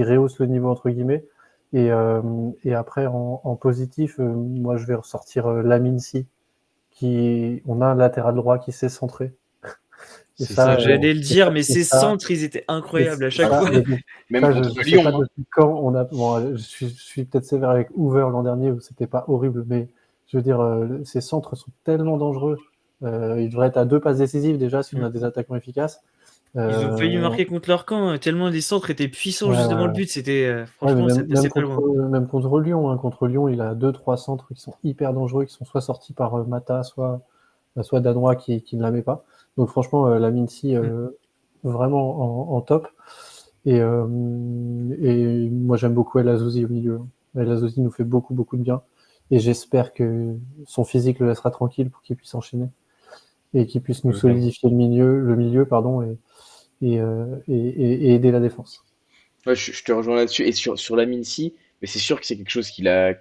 rehausse le niveau entre guillemets. Et après en positif, moi je vais ressortir Lamine Sy, on a un latéral droit qui s'est centré. Et C'est ça, ça, J'allais le et ça, dire, mais et ces ça, centres, ils étaient et incroyables à chaque ça, fois. incroyable. et donc, Même ça, contre je sais Lyon, pas hein. depuis quand on a. Bon, je suis peut-être sévère avec Hoover l'an dernier où c'était pas horrible, mais je veux dire, ces centres sont tellement dangereux. Ils devraient être à 2 passes décisives déjà si on Mm. a des attaquants efficaces. Ils ont failli Ouais, marquer contre leur camp, hein, tellement les centres étaient puissants ouais, juste devant le ouais. but. Ouais, mais Franchement, ça même, même passait pas contre, loin. même contre Lyon, hein. Contre Lyon, il a 2, 3 centres qui sont hyper dangereux, qui sont soit sortis par Mata, soit Danois qui ne la met pas. Donc franchement, la Mincy, Mm. vraiment en top. Et moi, j'aime beaucoup El Azouzi au milieu. El Azouzi nous fait beaucoup, beaucoup de bien. Et j'espère que son physique le laissera tranquille pour qu'il puisse enchaîner et qu'il puisse nous Évidemment. solidifier le milieu, pardon, et aider la défense. Ouais, je te rejoins là-dessus. Et sur la Mincy, mais c'est sûr que c'est quelque chose qui a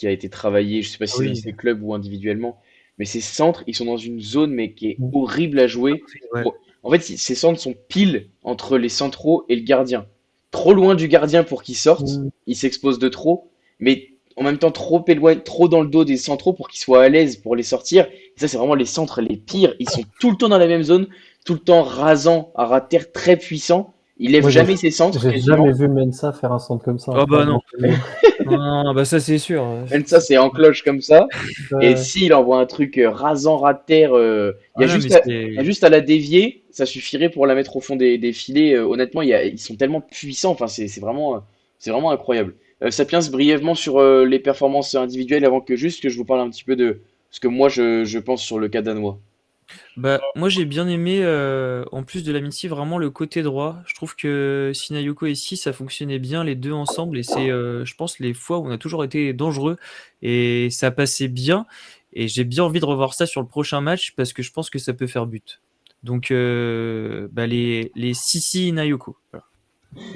été travaillé. Je sais pas Ah si c'est dans oui, ses clubs ou individuellement. Mais ces centres, ils sont dans une zone mais qui est Mm. horrible à jouer. ouais. En fait, ces centres sont pile entre les centraux et le gardien. Trop loin du gardien pour qu'il sorte. Mm. Il s'expose de trop. Mais en même temps, trop éloigné, trop dans le dos des centraux pour qu'ils soient à l'aise pour les sortir. Et ça, c'est vraiment les centres les pires. Ils sont tout le temps dans la même zone, tout le temps rasant, à ras de terre, très puissant. Il lève Moi, j'ai jamais ses centres j'ai jamais quasiment. vu Mensa faire un centre comme ça, Oh bah non. incroyablement fini. Non, non, bah ça c'est sûr. Même ça, c'est en cloche comme ça. Et Ouais, s'il envoie un truc rasant, ras de terre, il y Ah a non, mais juste il y a c'est. juste à la dévier, ça suffirait pour la mettre au fond des filets. Honnêtement, ils sont tellement puissants. Enfin, c'est vraiment incroyable. Sapiens, brièvement sur les performances individuelles, avant que je vous parle un petit peu de ce que moi je pense sur le cas danois. Bah, moi j'ai bien aimé, en plus de l'amitié, vraiment le côté droit. Je trouve que Sinayoko et Si, ça fonctionnait bien les deux ensemble et c'est, je pense, les fois où on a toujours été dangereux et ça passait bien. Et j'ai bien envie de revoir ça sur le prochain match parce que je pense que ça peut faire but. Donc, bah, les Sisi Nayoko. Voilà.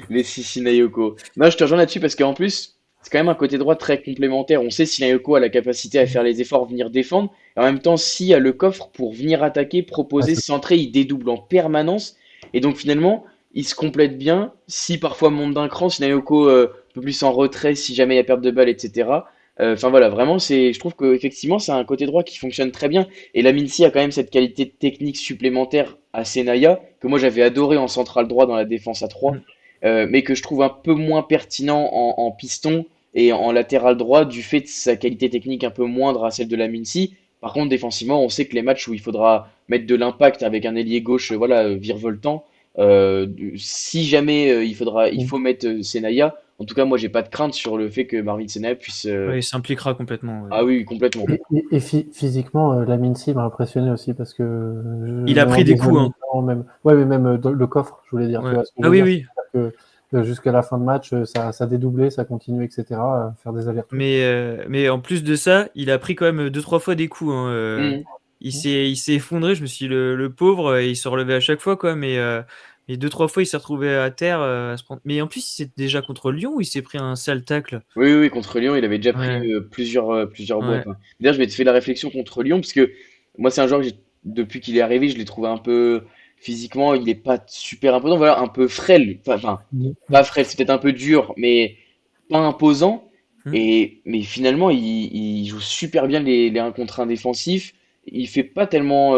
Les Sissinayoko. Non, je te rejoins là-dessus parce qu'en plus, c'est quand même un côté droit très complémentaire. On sait si Sinayoko a la capacité à faire les efforts, venir défendre. Et en même temps, si a le coffre pour venir attaquer, ouais, proposer, centrer, il dédouble en permanence. Et donc finalement, il se complète bien. Si parfois monte d'un cran, Sinayoko un peu plus en retrait si jamais il y a perte de balle, etc. Enfin voilà, vraiment, je trouve qu'effectivement, c'est un côté droit qui fonctionne très bien. Et la Mincy a quand même cette qualité technique supplémentaire à Senaya, que moi j'avais adoré en central droit dans la défense à 3 Mm. mais que je trouve un peu moins pertinent en piston et en latéral droit du fait de sa qualité technique un peu moindre à celle de la Mincy. Par contre, défensivement, on sait que les matchs où il faudra mettre de l'impact avec un ailier gauche, voilà, virevoltant, si jamais il Mm. faut mettre Senaya. En tout cas, moi, j'ai pas de crainte sur le fait que Marvin Senaya puisse. Ouais, il s'impliquera complètement. Ouais. Ah oui, complètement. Et physiquement, Lamine Sy m'a impressionné aussi parce que Il a même en pris des deuxième coups, hein. mi-temps, même, ouais, mais même dans le coffre, je voulais dire, tu Ouais. vois ce que je Ah veux oui, dire, oui. c'est-à-dire que jusqu'à la fin de match, ça dédoublait, ça continuait, etc., faire des allers-retours. Mais en plus de ça, il a pris quand même 2-3 fois des coups, hein. Mhm. Il s'est effondré. Je me suis dit, le pauvre, il se relevait à chaque fois, quoi. Mais 2-3 fois, il s'est retrouvé à terre. À se prendre... Mais en plus, c'est déjà contre Lyon où il s'est pris un sale tacle. Oui, oui, oui, contre Lyon, il avait déjà pris Ouais, plusieurs boîtes, ouais. hein. D'ailleurs, je m'étais fait la réflexion contre Lyon, parce que moi, c'est un joueur que depuis qu'il est arrivé, je l'ai trouvé un peu physiquement, il est pas super imposant, voilà, un peu frêle. Enfin, Mm. pas frêle, c'est peut-être un peu dur, mais pas imposant. Hmm. Mais finalement, il joue super bien les 1 contre 1 défensifs. Il fait pas tellement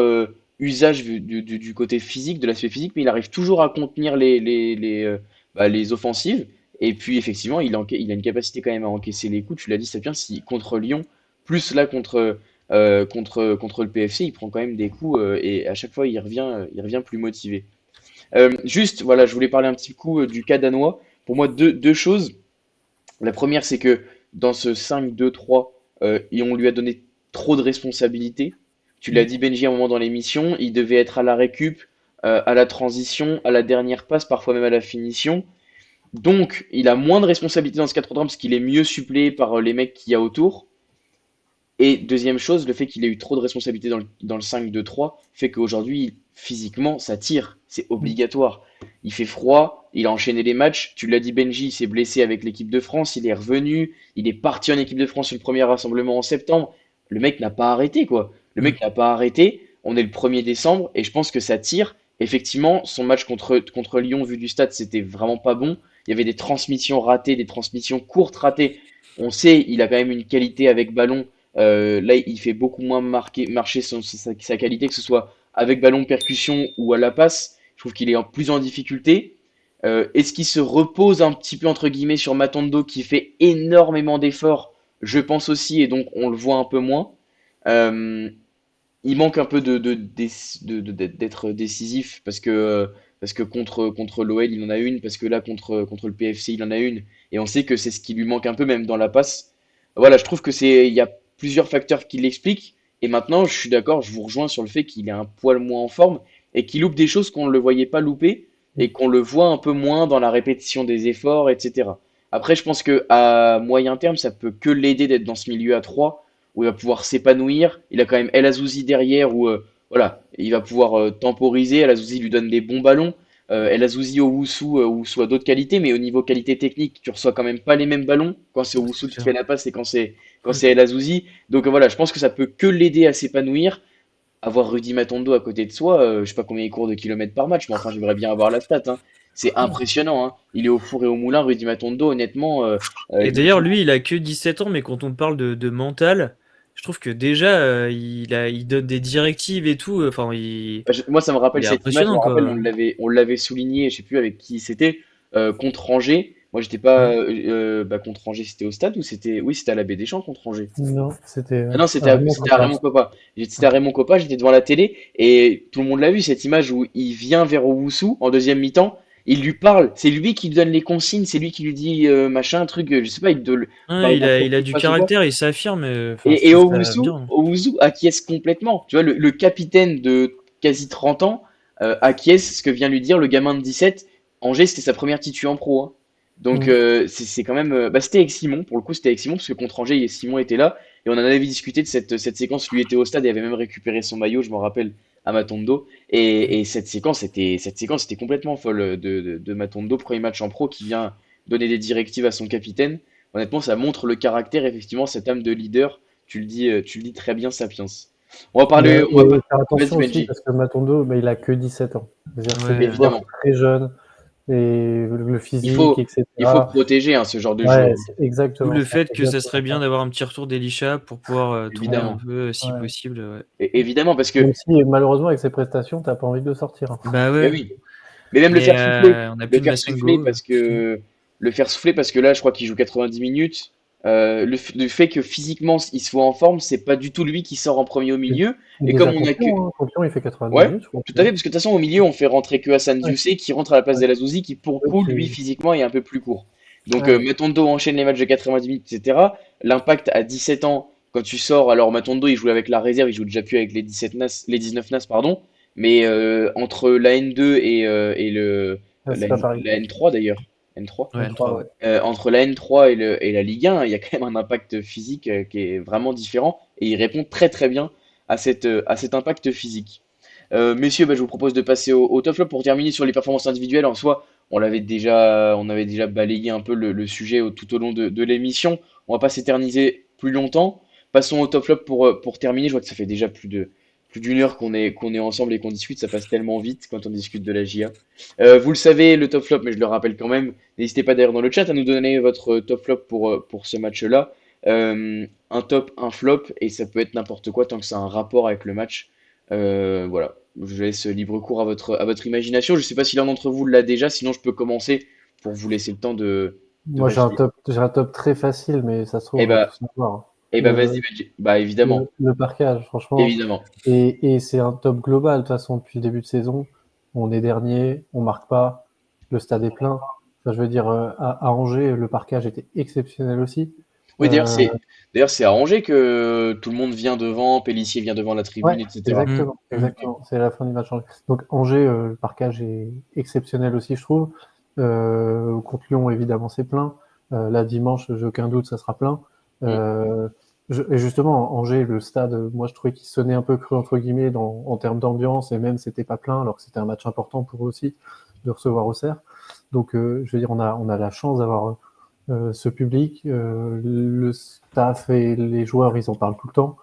usage du côté physique, de l'aspect physique, mais il arrive toujours à contenir les offensives. Et puis effectivement, il a une capacité quand même à encaisser les coups. Tu l'as dit, Sapien, si contre Lyon, plus là contre le PFC, il prend quand même des coups et à chaque fois il revient plus motivé. Juste, voilà, je voulais parler un petit coup du cas danois. Pour moi, deux choses. La première, c'est que dans ce 5-2-3, et on lui a donné trop de responsabilités. Tu l'as Mm. dit, Benji, à un moment dans l'émission, il devait être à la récup, à la transition, à la dernière passe, parfois même à la finition. Donc, il a moins de responsabilités dans ce 4 parce qu'il est mieux suppléé par les mecs qu'il y a autour. Et deuxième chose, le fait qu'il ait eu trop de responsabilités dans le 5-2-3 fait qu'aujourd'hui, physiquement, ça tire. C'est Mm. obligatoire. Il fait froid, il a enchaîné les matchs. Tu l'as dit, Benji, il s'est blessé avec l'équipe de France, il est revenu, il est parti en équipe de France sur le premier rassemblement en septembre. Le mec n'a pas arrêté, quoi. Le Hmm. mec n'a pas arrêté. On est le 1er décembre et je pense que ça tire. Effectivement, son match contre Lyon, vu du stade, c'était vraiment pas bon. Il y avait des transmissions ratées, des transmissions courtes ratées. On sait, il a quand même une qualité avec ballon. Là, il fait beaucoup moins marcher sa qualité, que ce soit avec ballon percussion ou à la passe. Je trouve qu'il est plus en difficulté. Est-ce qu'il se repose un petit peu entre guillemets sur Matondo qui fait énormément d'efforts? Je pense aussi, et donc on le voit un peu moins. Euh, il manque un peu d'être décisif parce que contre l'OL il en a une, parce que là contre le PFC il en a une, et on sait que c'est ce qui lui manque un peu même dans la passe. Voilà, je trouve que il y a plusieurs facteurs qui l'expliquent, et maintenant je suis d'accord, je vous rejoins sur le fait qu'il est un poil moins en forme et qu'il loupe des choses qu'on ne le voyait pas louper et qu'on le voit un peu moins dans la répétition des efforts, etc. Après, je pense que à moyen terme, ça peut que l'aider d'être dans ce milieu à 3 où il va pouvoir s'épanouir. Il a quand même El Azouzi derrière où voilà, il va pouvoir temporiser. El Azouzi lui donne des bons ballons. El Azouzi au Owusu a d'autres qualités, mais au niveau qualité technique, tu reçois quand même pas les mêmes ballons quand c'est Owusu C'est qui te clair. fait la passe et quand Hmm. c'est El Azouzi. Donc voilà, je pense que ça peut que l'aider à s'épanouir. Avoir Rudy Matondo à côté de soi, je sais pas combien il court de kilomètres par match, mais enfin j'aimerais bien avoir la stat, hein. C'est impressionnant, hein. Il est au four et au moulin, Rudy Matondo, honnêtement. Et Il d'ailleurs, joue. lui, il a que 17 ans, mais quand on parle de mental, je trouve que déjà, il donne des directives et tout. Enfin, Bah, moi, ça me rappelle il est cette image. Je me impressionnant, rappelle, quoi. on l'avait souligné. Je sais plus avec qui c'était contre Angers. Moi, j'étais pas Hmm. bah, contre Angers. C'était au stade ou c'était? Oui, c'était à la Baie des Champs contre Angers. Non, c'était Ah non, Raymond c'était à Kopa. Raymond Kopa. C'était à Raymond Kopa. J'étais devant la télé et tout le monde l'a vu cette image où il vient vers Owusu en deuxième mi-temps. Il lui parle. C'est lui qui lui donne les consignes. C'est lui qui lui dit machin, truc. Je sais pas. Ouais, Faut il a qu'il du fasse ou quoi. caractère, il s'affirme. Enfin, je Et trouve ça bien. Owusu acquiesce complètement. Tu vois, le capitaine de quasi 30 ans acquiesce ce que vient lui dire le gamin de 17. Angers, c'était sa première titu en pro, hein. Donc Mm. c'est quand même. Bah, c'était avec Simon, pour le coup, c'était avec Simon, parce que contre Angers, Simon était là. Et on en avait discuté de cette séquence. Lui était au stade et avait même récupéré son maillot, je m'en rappelle, à Matondo. Et cette séquence était complètement folle de Matondo, premier match en pro, qui vient donner des directives à son capitaine. Honnêtement, ça montre le caractère, effectivement, cette âme de leader. Tu le dis très bien, Sapiens. On va Et pas. faire Vas-y, attention aussi Benji. parce que Matondo, bah, il a que 17 ans. C'est-à-dire, c'est des Ouais. joueurs Évidemment. très jeunes et le Il physique, faut, il faut etc. protéger hein, ce genre de joueur. Ouais, c'est D'où exactement le ça. fait que ça serait Exactement bien ça. d'avoir un petit retour d'Elisha pour pouvoir tourner un Évidemment. peu, si Ouais. possible. Ouais. Évidemment, parce que, Même si malheureusement avec ses prestations, t'as pas envie de le sortir, hein. Bah mais ouais. oui. Mais même Mais on n'a le plus de faire souffler Massengo. parce que, le faire souffler parce que là, je crois qu'il joue 90 minutes. le fait que physiquement il soit en forme, c'est pas du tout lui qui sort en premier au Et milieu. Et comme déjà on a contre que. Lyon, hein. Contre Lyon, il fait 90 Ouais, minutes, je crois, tout à fait, non? parce que de toute façon, au milieu, on fait rentrer que Hassan Ouais, Dioufé qui rentre à la place ouais. d'El Azzouzi qui, pour le Ouais, coup, lui, physiquement, est un peu plus court. Donc, ouais, ouais. Matondo enchaîne les matchs de 90 minutes, etc. L'impact à 17 ans, quand tu sors, alors Matondo, il joue avec la réserve, il joue déjà plus avec les 17 NAS, les 19 NAS, pardon. Mais entre la N2 et Ouais, c'est pas pareil. La N3 d'ailleurs, N3. Ouais, N3, N3, ouais. ouais. Entre la N3 et la Ligue 1, il y a quand même un impact physique qui est vraiment différent et il répond très très bien à cet impact physique. Messieurs, bah, je vous propose de passer au top flop pour terminer sur les performances individuelles. En soi, on avait déjà balayé un peu le sujet tout au long de l'émission. On va pas s'éterniser plus longtemps. Passons au top flop pour terminer. Je vois que ça fait déjà plus d'une heure qu'on est ensemble et qu'on discute. Ça passe tellement vite quand on discute de la JA. Vous le savez, le top flop, mais je le rappelle quand même. N'hésitez pas d'ailleurs dans le chat à nous donner votre top flop pour ce match-là. Un top, un flop, et ça peut être n'importe quoi tant que ça a un rapport avec le match. Voilà, je laisse libre cours à votre imagination. Je sais pas si l'un d'entre vous l'a déjà, sinon je peux commencer pour vous laisser le temps de Moi, réfléchir. j'ai un top très facile, mais ça se trouve, Eh on va bah, tous l'avoir, hein. eh bah vas-y, Le, Benji. Bah évidemment, le parquage, franchement. évidemment. Et c'est un top global, de toute façon, depuis le début de saison. On est dernier, on marque pas, le stade est plein. Enfin, je veux dire, à Angers, le parquage était exceptionnel aussi. Oui, Euh, d'ailleurs c'est à Angers que tout le monde vient devant, Pélissier vient devant la ouais, tribune, etc. Mm, exactement, mm. exactement. C'est la fin du match. Donc Angers, le parquage est exceptionnel aussi, je trouve. Contre Lyon, évidemment, c'est plein. Là, dimanche, j'ai aucun doute, ça sera plein. Mm. Euh, et justement, Angers, le stade, moi, je trouvais qu'il sonnait un peu cru, entre guillemets, en termes d'ambiance, et même, c'était pas plein, alors que c'était un match important pour eux aussi de recevoir Auxerre. Donc, je veux dire, on a la chance d'avoir ce public. Le staff et les joueurs, ils en parlent tout le temps.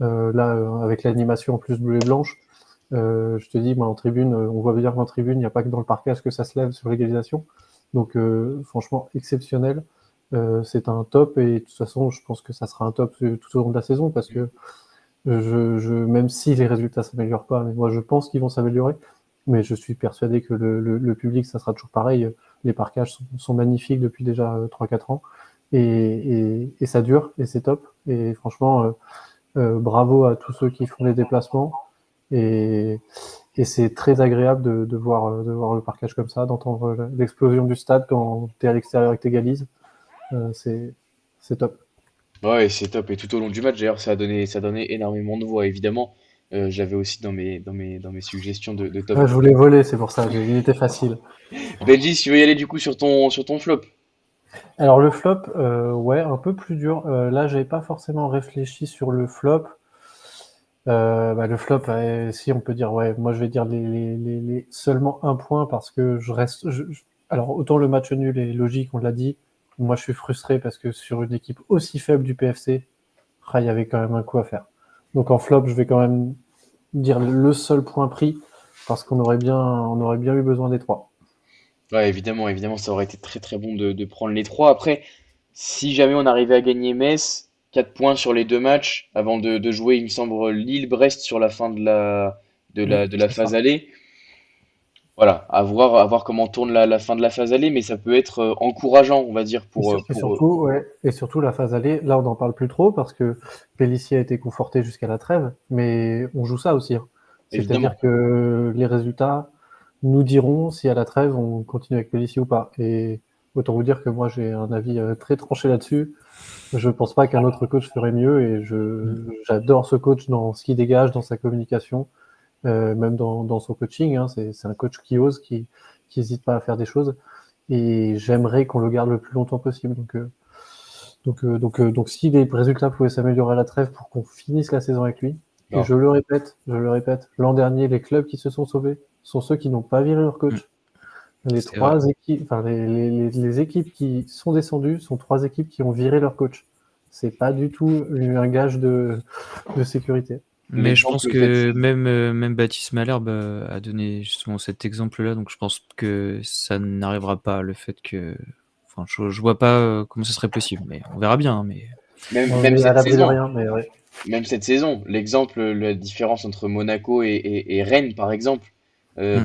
Là, avec l'animation en plus bleue et blanche, je te dis, moi, en tribune, on voit bien qu'en tribune, il n'y a pas que dans le parcage que ça se lève sur l'égalisation. Donc, franchement, exceptionnel. C'est un top et de toute façon, je pense que ça sera un top tout au long de la saison parce que même si les résultats s'améliorent pas, mais moi, je pense qu'ils vont s'améliorer. Mais je suis persuadé que le public, ça sera toujours pareil. Les parcages sont magnifiques depuis déjà 3-4 ans et ça dure et c'est top. Et franchement, bravo à tous ceux qui font les déplacements. Et, et c'est très agréable de voir le parquage comme ça, d'entendre l'explosion du stade quand tu es à l'extérieur et que tu égalises. C'est top. Ouais, c'est top. Et tout au long du match, d'ailleurs, ça a donné énormément de voix, évidemment. J'avais aussi dans mes suggestions de top Ouais, je flop. voulais voler, c'est pour ça. Il était facile. Benji, si tu veux y aller du coup sur ton flop. Alors le flop, ouais, un peu plus dur. Là, j'avais pas forcément réfléchi sur le flop. Le flop, si on peut dire, ouais, moi je vais dire seulement un point parce que je reste. Alors autant le match nul est logique, on l'a dit. Moi, je suis frustré parce que sur une équipe aussi faible du PFC, il y avait quand même un coup à faire. Donc en flop, je vais quand même dire le seul point pris parce on aurait bien eu besoin des trois. Ouais, évidemment, évidemment, ça aurait été très très bon de prendre les trois. Après, si jamais on arrivait à gagner Metz, 4 points sur les deux matchs, avant de jouer, il me semble, Lille-Brest sur la fin de la C'est phase ça. aller. Voilà, à voir comment tourne la fin de la phase aller, mais ça peut être encourageant, on va dire, Et pour surtout, ouais, et surtout la phase aller, là on n'en parle plus trop parce que Pellissier a été conforté jusqu'à la trêve, mais on joue ça aussi, hein. C'est-à-dire évidemment. que les résultats nous diront si à la trêve on continue avec Pellissier ou pas. Et autant vous dire que moi j'ai un avis très tranché là-dessus. Je pense pas qu'un autre coach ferait mieux et j'adore ce coach dans ce qu'il dégage, dans sa communication, même dans son coaching, hein. C'est un coach qui ose, qui hésite pas à faire des choses et j'aimerais qu'on le garde le plus longtemps possible. Donc si les résultats pouvaient s'améliorer à la trêve pour qu'on finisse la saison avec lui, et Non, je le répète, l'an dernier, les clubs qui se sont sauvés sont ceux qui n'ont pas viré leur Mm. coach. Les C'est vrai. trois équipes, enfin les équipes qui sont descendues sont trois équipes qui ont viré leur coach. C'est pas du tout un gage de sécurité. Mais je pense l'exemple cette que saison. même Baptiste Malherbe a donné justement cet exemple-là, donc je pense que ça n'arrivera pas, le fait que. Enfin, je vois pas comment ce serait possible, mais on verra bien, hein, mais. On Même est à cette l'abri de saison. rien, mais ouais. Même cette saison, l'exemple, la différence entre Monaco et Rennes, par exemple. Mm.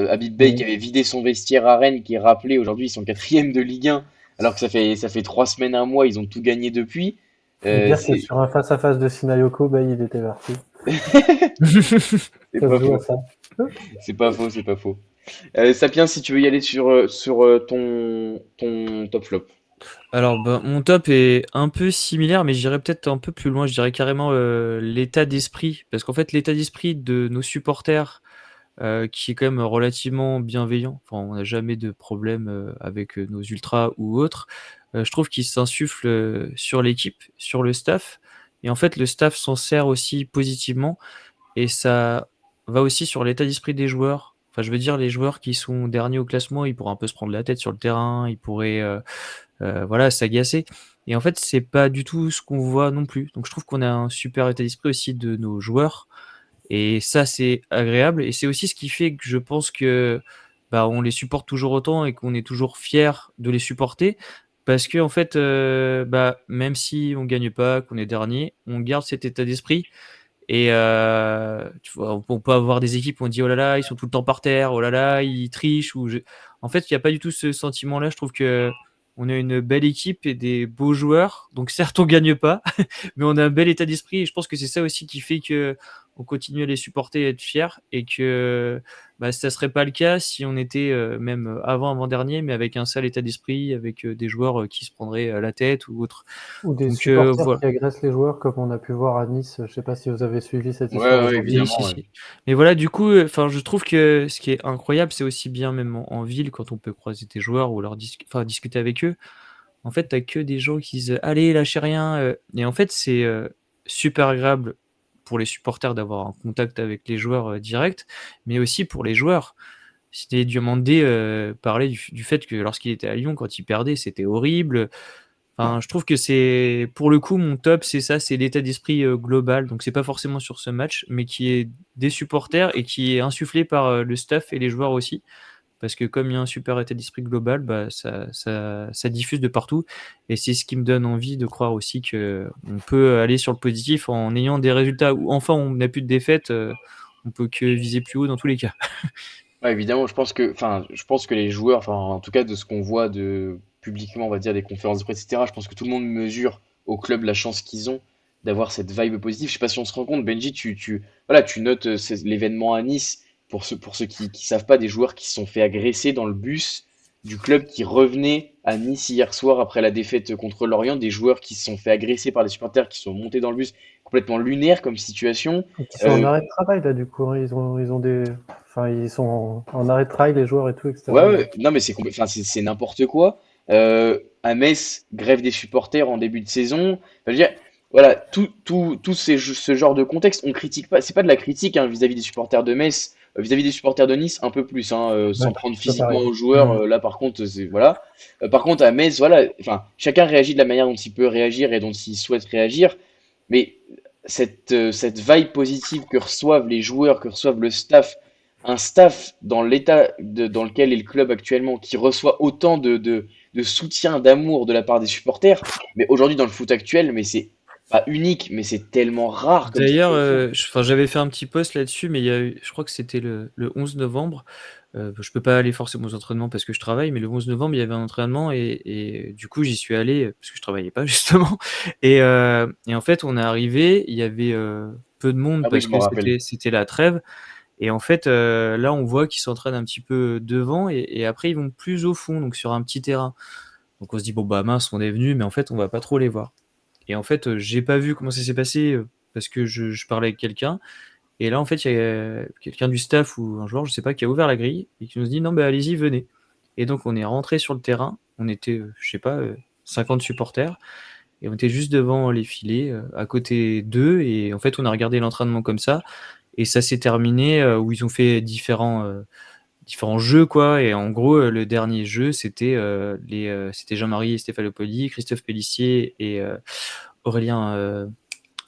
Habib Bey qui Mais avait vidé son vestiaire à Rennes, qui est rappelé aujourd'hui, ils sont quatrième de Ligue 1 alors que ça fait 3 semaines, un mois, ils ont tout gagné depuis. Je veux dire que C'est sur un face-à-face de Sinayoko, bah, il était parti. c'est Ça se pas joue à faux, ça. c'est pas faux, c'est pas faux. Sapiens, si tu veux y aller sur ton top flop. Alors, bah, mon top est un peu similaire, mais j'irais peut-être un peu plus loin. Je dirais carrément l'état d'esprit. Parce qu'en fait, l'état d'esprit de nos supporters, qui est quand même relativement bienveillant. Enfin, on n'a jamais de problème avec nos ultras ou autres. Je trouve qu'il s'insuffle sur l'équipe, sur le staff. Et en fait, le staff s'en sert aussi positivement. Et ça va aussi sur l'état d'esprit des joueurs. Enfin, je veux dire, les joueurs qui sont derniers au classement, ils pourraient un peu se prendre la tête sur le terrain, ils pourraient voilà, s'agacer. Et en fait, c'est pas du tout ce qu'on voit non plus. Donc je trouve qu'on a un super état d'esprit aussi de nos joueurs. Et ça, c'est agréable. Et c'est aussi ce qui fait que je pense que bah, on les supporte toujours autant et qu'on est toujours fier de les supporter. Parce que en fait, bah, même si on gagne pas, qu'on est dernier, on garde cet état d'esprit. Et tu vois, on peut avoir des équipes où on dit oh là là, ils sont tout le temps par terre, oh là là, ils trichent. En fait, il n'y a pas du tout ce sentiment-là. Je trouve que on a une belle équipe et des beaux joueurs. Donc certes, on gagne pas, mais on a un bel état d'esprit. Et je pense que c'est ça aussi qui fait que on continue à les supporter et être fiers. Et que bah, ça serait pas le cas si on était même avant-dernier, mais avec un sale état d'esprit, avec des joueurs qui se prendraient la tête ou autre. Ou des Donc supporters voilà. qui agressent les joueurs, comme on a pu voir à Nice. Je sais pas si vous avez suivi cette Ouais, histoire ouais, aujourd'hui. Si, si, évidemment, ouais. si. Mais voilà, du coup, enfin, je trouve que ce qui est incroyable, c'est aussi bien même en ville quand on peut croiser tes joueurs ou enfin, discuter avec eux. En fait, t'as que des gens qui disent allez, lâchez rien. Et en fait, c'est super agréable pour les supporters d'avoir un contact avec les joueurs direct, mais aussi pour les joueurs. C'était Diomandé parlait du fait que lorsqu'il était à Lyon, quand il perdait, c'était horrible. Enfin, je trouve que c'est, pour le coup, mon top, c'est ça, c'est l'état d'esprit global. Donc, c'est pas forcément sur ce match, mais qui est des supporters et qui est insufflé par le staff et les joueurs aussi. Parce que comme il y a un super état d'esprit global, bah, ça diffuse de partout. Et c'est ce qui me donne envie de croire aussi que on peut aller sur le positif en ayant des résultats où enfin on n'a plus de défaites. On peut que viser plus haut dans tous les cas. Ouais, évidemment, je pense que les joueurs, enfin, en tout cas, de ce qu'on voit publiquement, on va dire, des conférences de presse, etc., je pense que tout le monde mesure au club la chance qu'ils ont d'avoir cette vibe positive. Je sais pas si on se rend compte, Benji, voilà, tu notes l'événement à Nice, pour ceux qui savent pas, des joueurs qui se sont fait agresser dans le bus du club qui revenait à Nice hier soir après la défaite contre Lorient, des joueurs qui se sont fait agresser par des supporters qui sont montés dans le bus, complètement lunaire comme situation. Et qui sont en Euh, arrêt de travail, là, du coup, hein. Ils ont des. Enfin, ils sont en arrêt de travail, les joueurs et tout, Ouais, etc. ouais, non, mais enfin, c'est n'importe quoi. À Metz, grève des supporters en début de saison. Enfin, je veux dire, voilà, tout ce genre de contexte, on critique pas, c'est pas de la critique hein, vis-à-vis des supporters de Metz, vis-à-vis des supporters de Nice, un peu plus, hein, Ouais, sans prendre c'est pas physiquement pareil. aux joueurs. Mm. Là, par contre, c'est voilà. Par contre, à Metz, voilà, enfin, chacun réagit de la manière dont il peut réagir et dont il souhaite réagir. Mais cette vibe positive que reçoivent les joueurs, que reçoivent le staff, un staff dans l'état dans lequel est le club actuellement, qui reçoit autant de soutien, d'amour de la part des supporters, mais aujourd'hui dans le foot actuel, mais c'est pas unique, mais c'est tellement rare comme D'ailleurs, situation. enfin, j'avais fait un petit post là-dessus, mais il y a eu, je crois que c'était le 11 novembre. Je peux pas aller forcément aux entraînements parce que je travaille, mais le 11 novembre, il y avait un entraînement et du coup, j'y suis allé parce que je travaillais pas justement. Et en fait, on est arrivé, il y avait peu de monde Ah oui, parce je que m'en rappelle. c'était la trêve. Et en fait, là, on voit qu'ils s'entraînent un petit peu devant et après, ils vont plus au fond, donc sur un petit terrain. Donc on se dit, bon, bah mince, on est venu, mais en fait, on va pas trop les voir. Et en fait, j'ai pas vu comment ça s'est passé parce que je parlais avec quelqu'un. Et là, en fait, il y a quelqu'un du staff ou un joueur, je sais pas, qui a ouvert la grille et qui nous dit, non, bah allez-y, venez. Et donc, on est rentré sur le terrain. On était, je sais pas, 50 supporters. Et on était juste devant les filets, à côté d'eux. Et en fait, on a regardé l'entraînement comme ça. Et ça s'est terminé où ils ont fait différents jeux quoi. Et en gros, le dernier jeu, c'était Jean-Marie Stéphanopouli, Christophe Pellissier et Aurélien.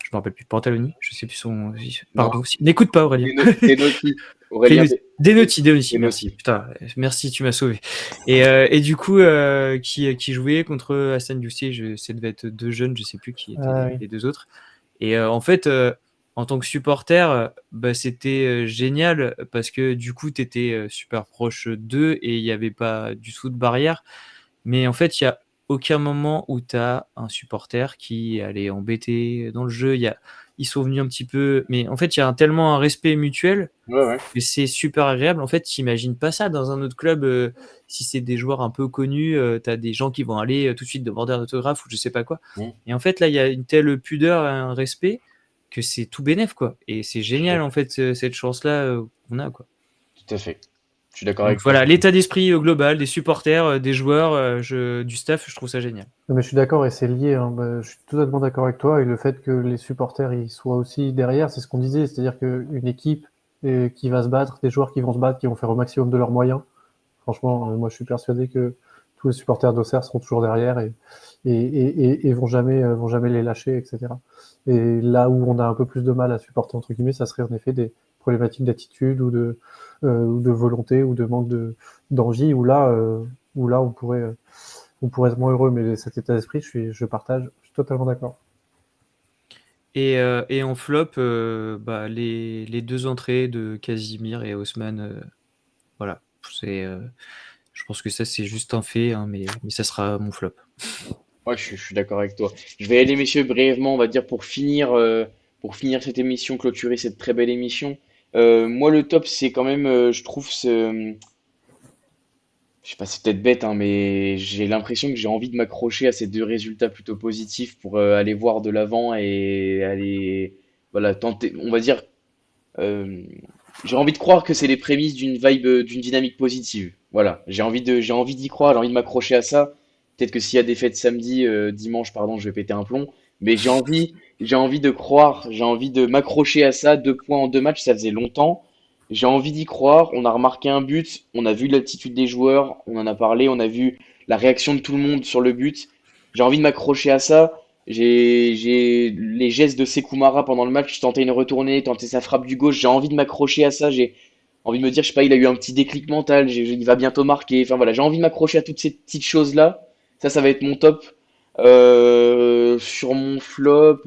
Je me rappelle plus. Pantaloni, je sais plus son. Non, Pardon. N'écoute pas Aurélien. Denoti, Aurélien Denoti, merci. Denoti. Putain, merci, tu m'as sauvé. Et du coup, qui jouait contre Hassan Dioussé, ça devait être deux jeunes, je sais plus qui étaient Ah les, oui. les deux autres. Et en fait, en tant que supporter, bah, c'était génial parce que du coup, tu étais super proche d'eux et il n'y avait pas du tout de barrière. Mais en fait, il y a aucun moment où tu as un supporter qui allait embêter dans le jeu. Ils sont venus un petit peu, mais en fait, il y a tellement un respect mutuel Ouais, ouais. que c'est super agréable. En fait, t'imagines pas ça dans un autre club. Si c'est des joueurs un peu connus, t'as des gens qui vont aller tout de suite demander un autographe ou je sais pas quoi. Mm. Et en fait, là, il y a une telle pudeur, un respect que c'est tout bénef, quoi. Et c'est génial, en fait, cette chance-là qu'on a, quoi. Tout à fait. Je suis d'accord Donc avec toi. voilà, l'état d'esprit global des supporters, des joueurs, du staff, je trouve ça génial. Non, mais je suis d'accord et c'est lié, hein. Bah, je suis totalement d'accord avec toi et le fait que les supporters ils soient aussi derrière, c'est ce qu'on disait, c'est-à-dire qu'une équipe qui va se battre, des joueurs qui vont se battre, qui vont faire au maximum de leurs moyens. Franchement, moi je suis persuadé que tous les supporters d'Auxerre seront toujours derrière et vont jamais les lâcher, etc. Et là où on a un peu plus de mal à supporter entre guillemets, ça serait en effet des problématiques d'attitude ou de volonté ou de manque de d'envie où là on pourrait être moins heureux, mais cet état d'esprit, je partage, je suis totalement d'accord. Et en flop, les 2 entrées de Casimir et Haussmann, voilà. Je pense que ça, c'est juste un fait, hein, mais ça sera mon flop. Ouais, je suis d'accord avec toi. Je vais aller, messieurs, brièvement, on va dire, pour finir cette émission, clôturer cette très belle émission. Moi, le top, c'est quand même, je trouve, je sais pas, c'est peut-être bête, hein, mais j'ai l'impression que j'ai envie de m'accrocher à ces deux résultats plutôt positifs pour aller voir de l'avant et aller, voilà, tenter, on va dire, euh, j'ai envie de croire que c'est les prémices d'une vibe, d'une dynamique positive. Voilà, j'ai envie d'y croire, j'ai envie de m'accrocher à ça. Peut-être que s'il y a des fêtes samedi, dimanche, pardon, je vais péter un plomb. Mais j'ai envie de croire, j'ai envie de m'accrocher à ça. 2 points en 2 matchs, ça faisait longtemps. J'ai envie d'y croire. On a remarqué un but, on a vu l'attitude des joueurs, on en a parlé, on a vu la réaction de tout le monde sur le but. J'ai envie de m'accrocher à ça. J'ai les gestes de Sekoumara pendant le match, tenter une retournée, tenter sa frappe du gauche. J'ai envie de m'accrocher à ça. J'ai envie de me dire, je sais pas, il a eu un petit déclic mental. Il va bientôt marquer. Enfin voilà, j'ai envie de m'accrocher à toutes ces petites choses-là. Ça va être mon top. Sur mon flop,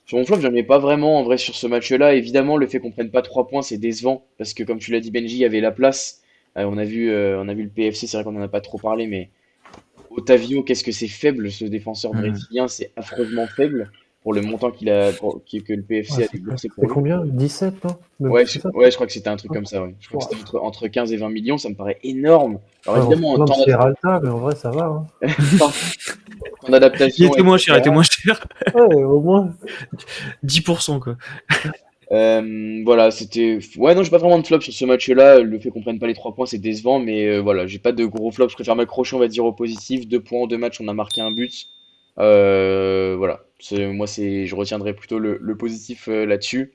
j'en ai pas vraiment en vrai sur ce match-là. Évidemment, le fait qu'on prenne pas 3 points, c'est décevant parce que comme tu l'as dit, Benji, il y avait la place. On a vu le PFC, c'est vrai qu'on en a pas trop parlé, mais Otavio, qu'est-ce que c'est faible ce défenseur Hmm. brésilien, c'est affreusement faible pour le montant qu'il a, que le Ouais, PFC a c'est clair. déboursé C'est pour lui. combien? 17, non? Même plus que ça? Ouais, je crois que c'était un truc Hein. comme ça, ouais. Je crois que Ouais. c'était entre 15 et 20 millions, ça me paraît énorme. Alors Ouais, on se évidemment, plaint de Peralta, mais en vrai, ça va, hein. temps, temps Il d'adaptation, était moins cher, il était etc. moins cher. Ouais, au moins. 10%, quoi. Voilà, c'était. Ouais, non, j'ai pas vraiment de flop sur ce match-là. Le fait qu'on prenne pas les 3 points, c'est décevant, mais voilà, j'ai pas de gros flop. Je préfère m'accrocher, on va dire, au positif. 2 points en 2 matchs, on a marqué un but. Voilà, moi, je retiendrai plutôt le positif là-dessus.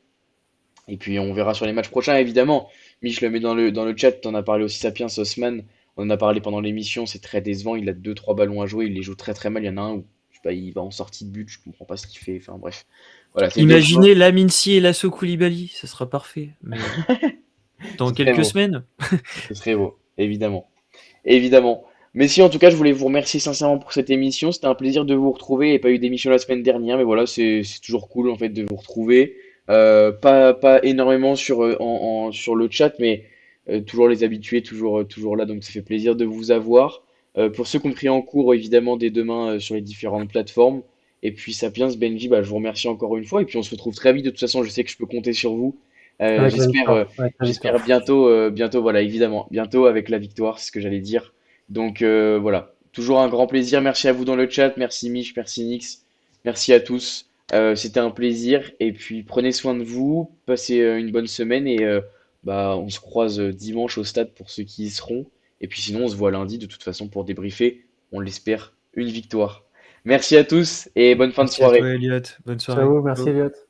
Et puis, on verra sur les matchs prochains, évidemment. Mich le met dans le chat, t'en as parlé aussi, Sapiens, Osman. On en a parlé pendant l'émission, c'est très décevant. Il a 2 3 ballons à jouer, il les joue très très mal. Il y en a un où, je sais pas, il va en sortie de but, je comprends pas ce qu'il fait. Enfin, bref. Voilà, c'est décevant. Imaginez Lamine Sy et Lasso Koulibaly, ça sera parfait. Mais dans Ce serait quelques beau. semaines. Ce serait beau, évidemment. Évidemment. Mais si, en tout cas, je voulais vous remercier sincèrement pour cette émission. C'était un plaisir de vous retrouver. Il n'y a pas eu d'émission la semaine dernière, mais voilà, c'est toujours cool en fait de vous retrouver. Pas énormément sur le chat, mais toujours les habitués, toujours là, donc ça fait plaisir de vous avoir. Pour ceux qui ont pris en cours, évidemment, dès demain sur les différentes plateformes. Et puis Sapiens, Benji, bah, je vous remercie encore une fois. Et puis on se retrouve très vite. De toute façon, je sais que je peux compter sur vous. Avec la J'espère. victoire. Avec la victoire. J'espère bientôt, bientôt, voilà, évidemment, bientôt avec la victoire, c'est ce que j'allais dire. Donc voilà, toujours un grand plaisir. Merci à vous dans le chat, merci Mich, merci Nix, merci à tous. C'était un plaisir. Et puis prenez soin de vous, passez une bonne semaine et bah on se croise dimanche au stade pour ceux qui y seront. Et puis sinon, on se voit lundi de toute façon pour débriefer, on l'espère, une victoire. Merci à tous et bonne fin de Merci à toi, soirée. Elliot. Bonne soirée. Ciao, merci Ciao. Elliot.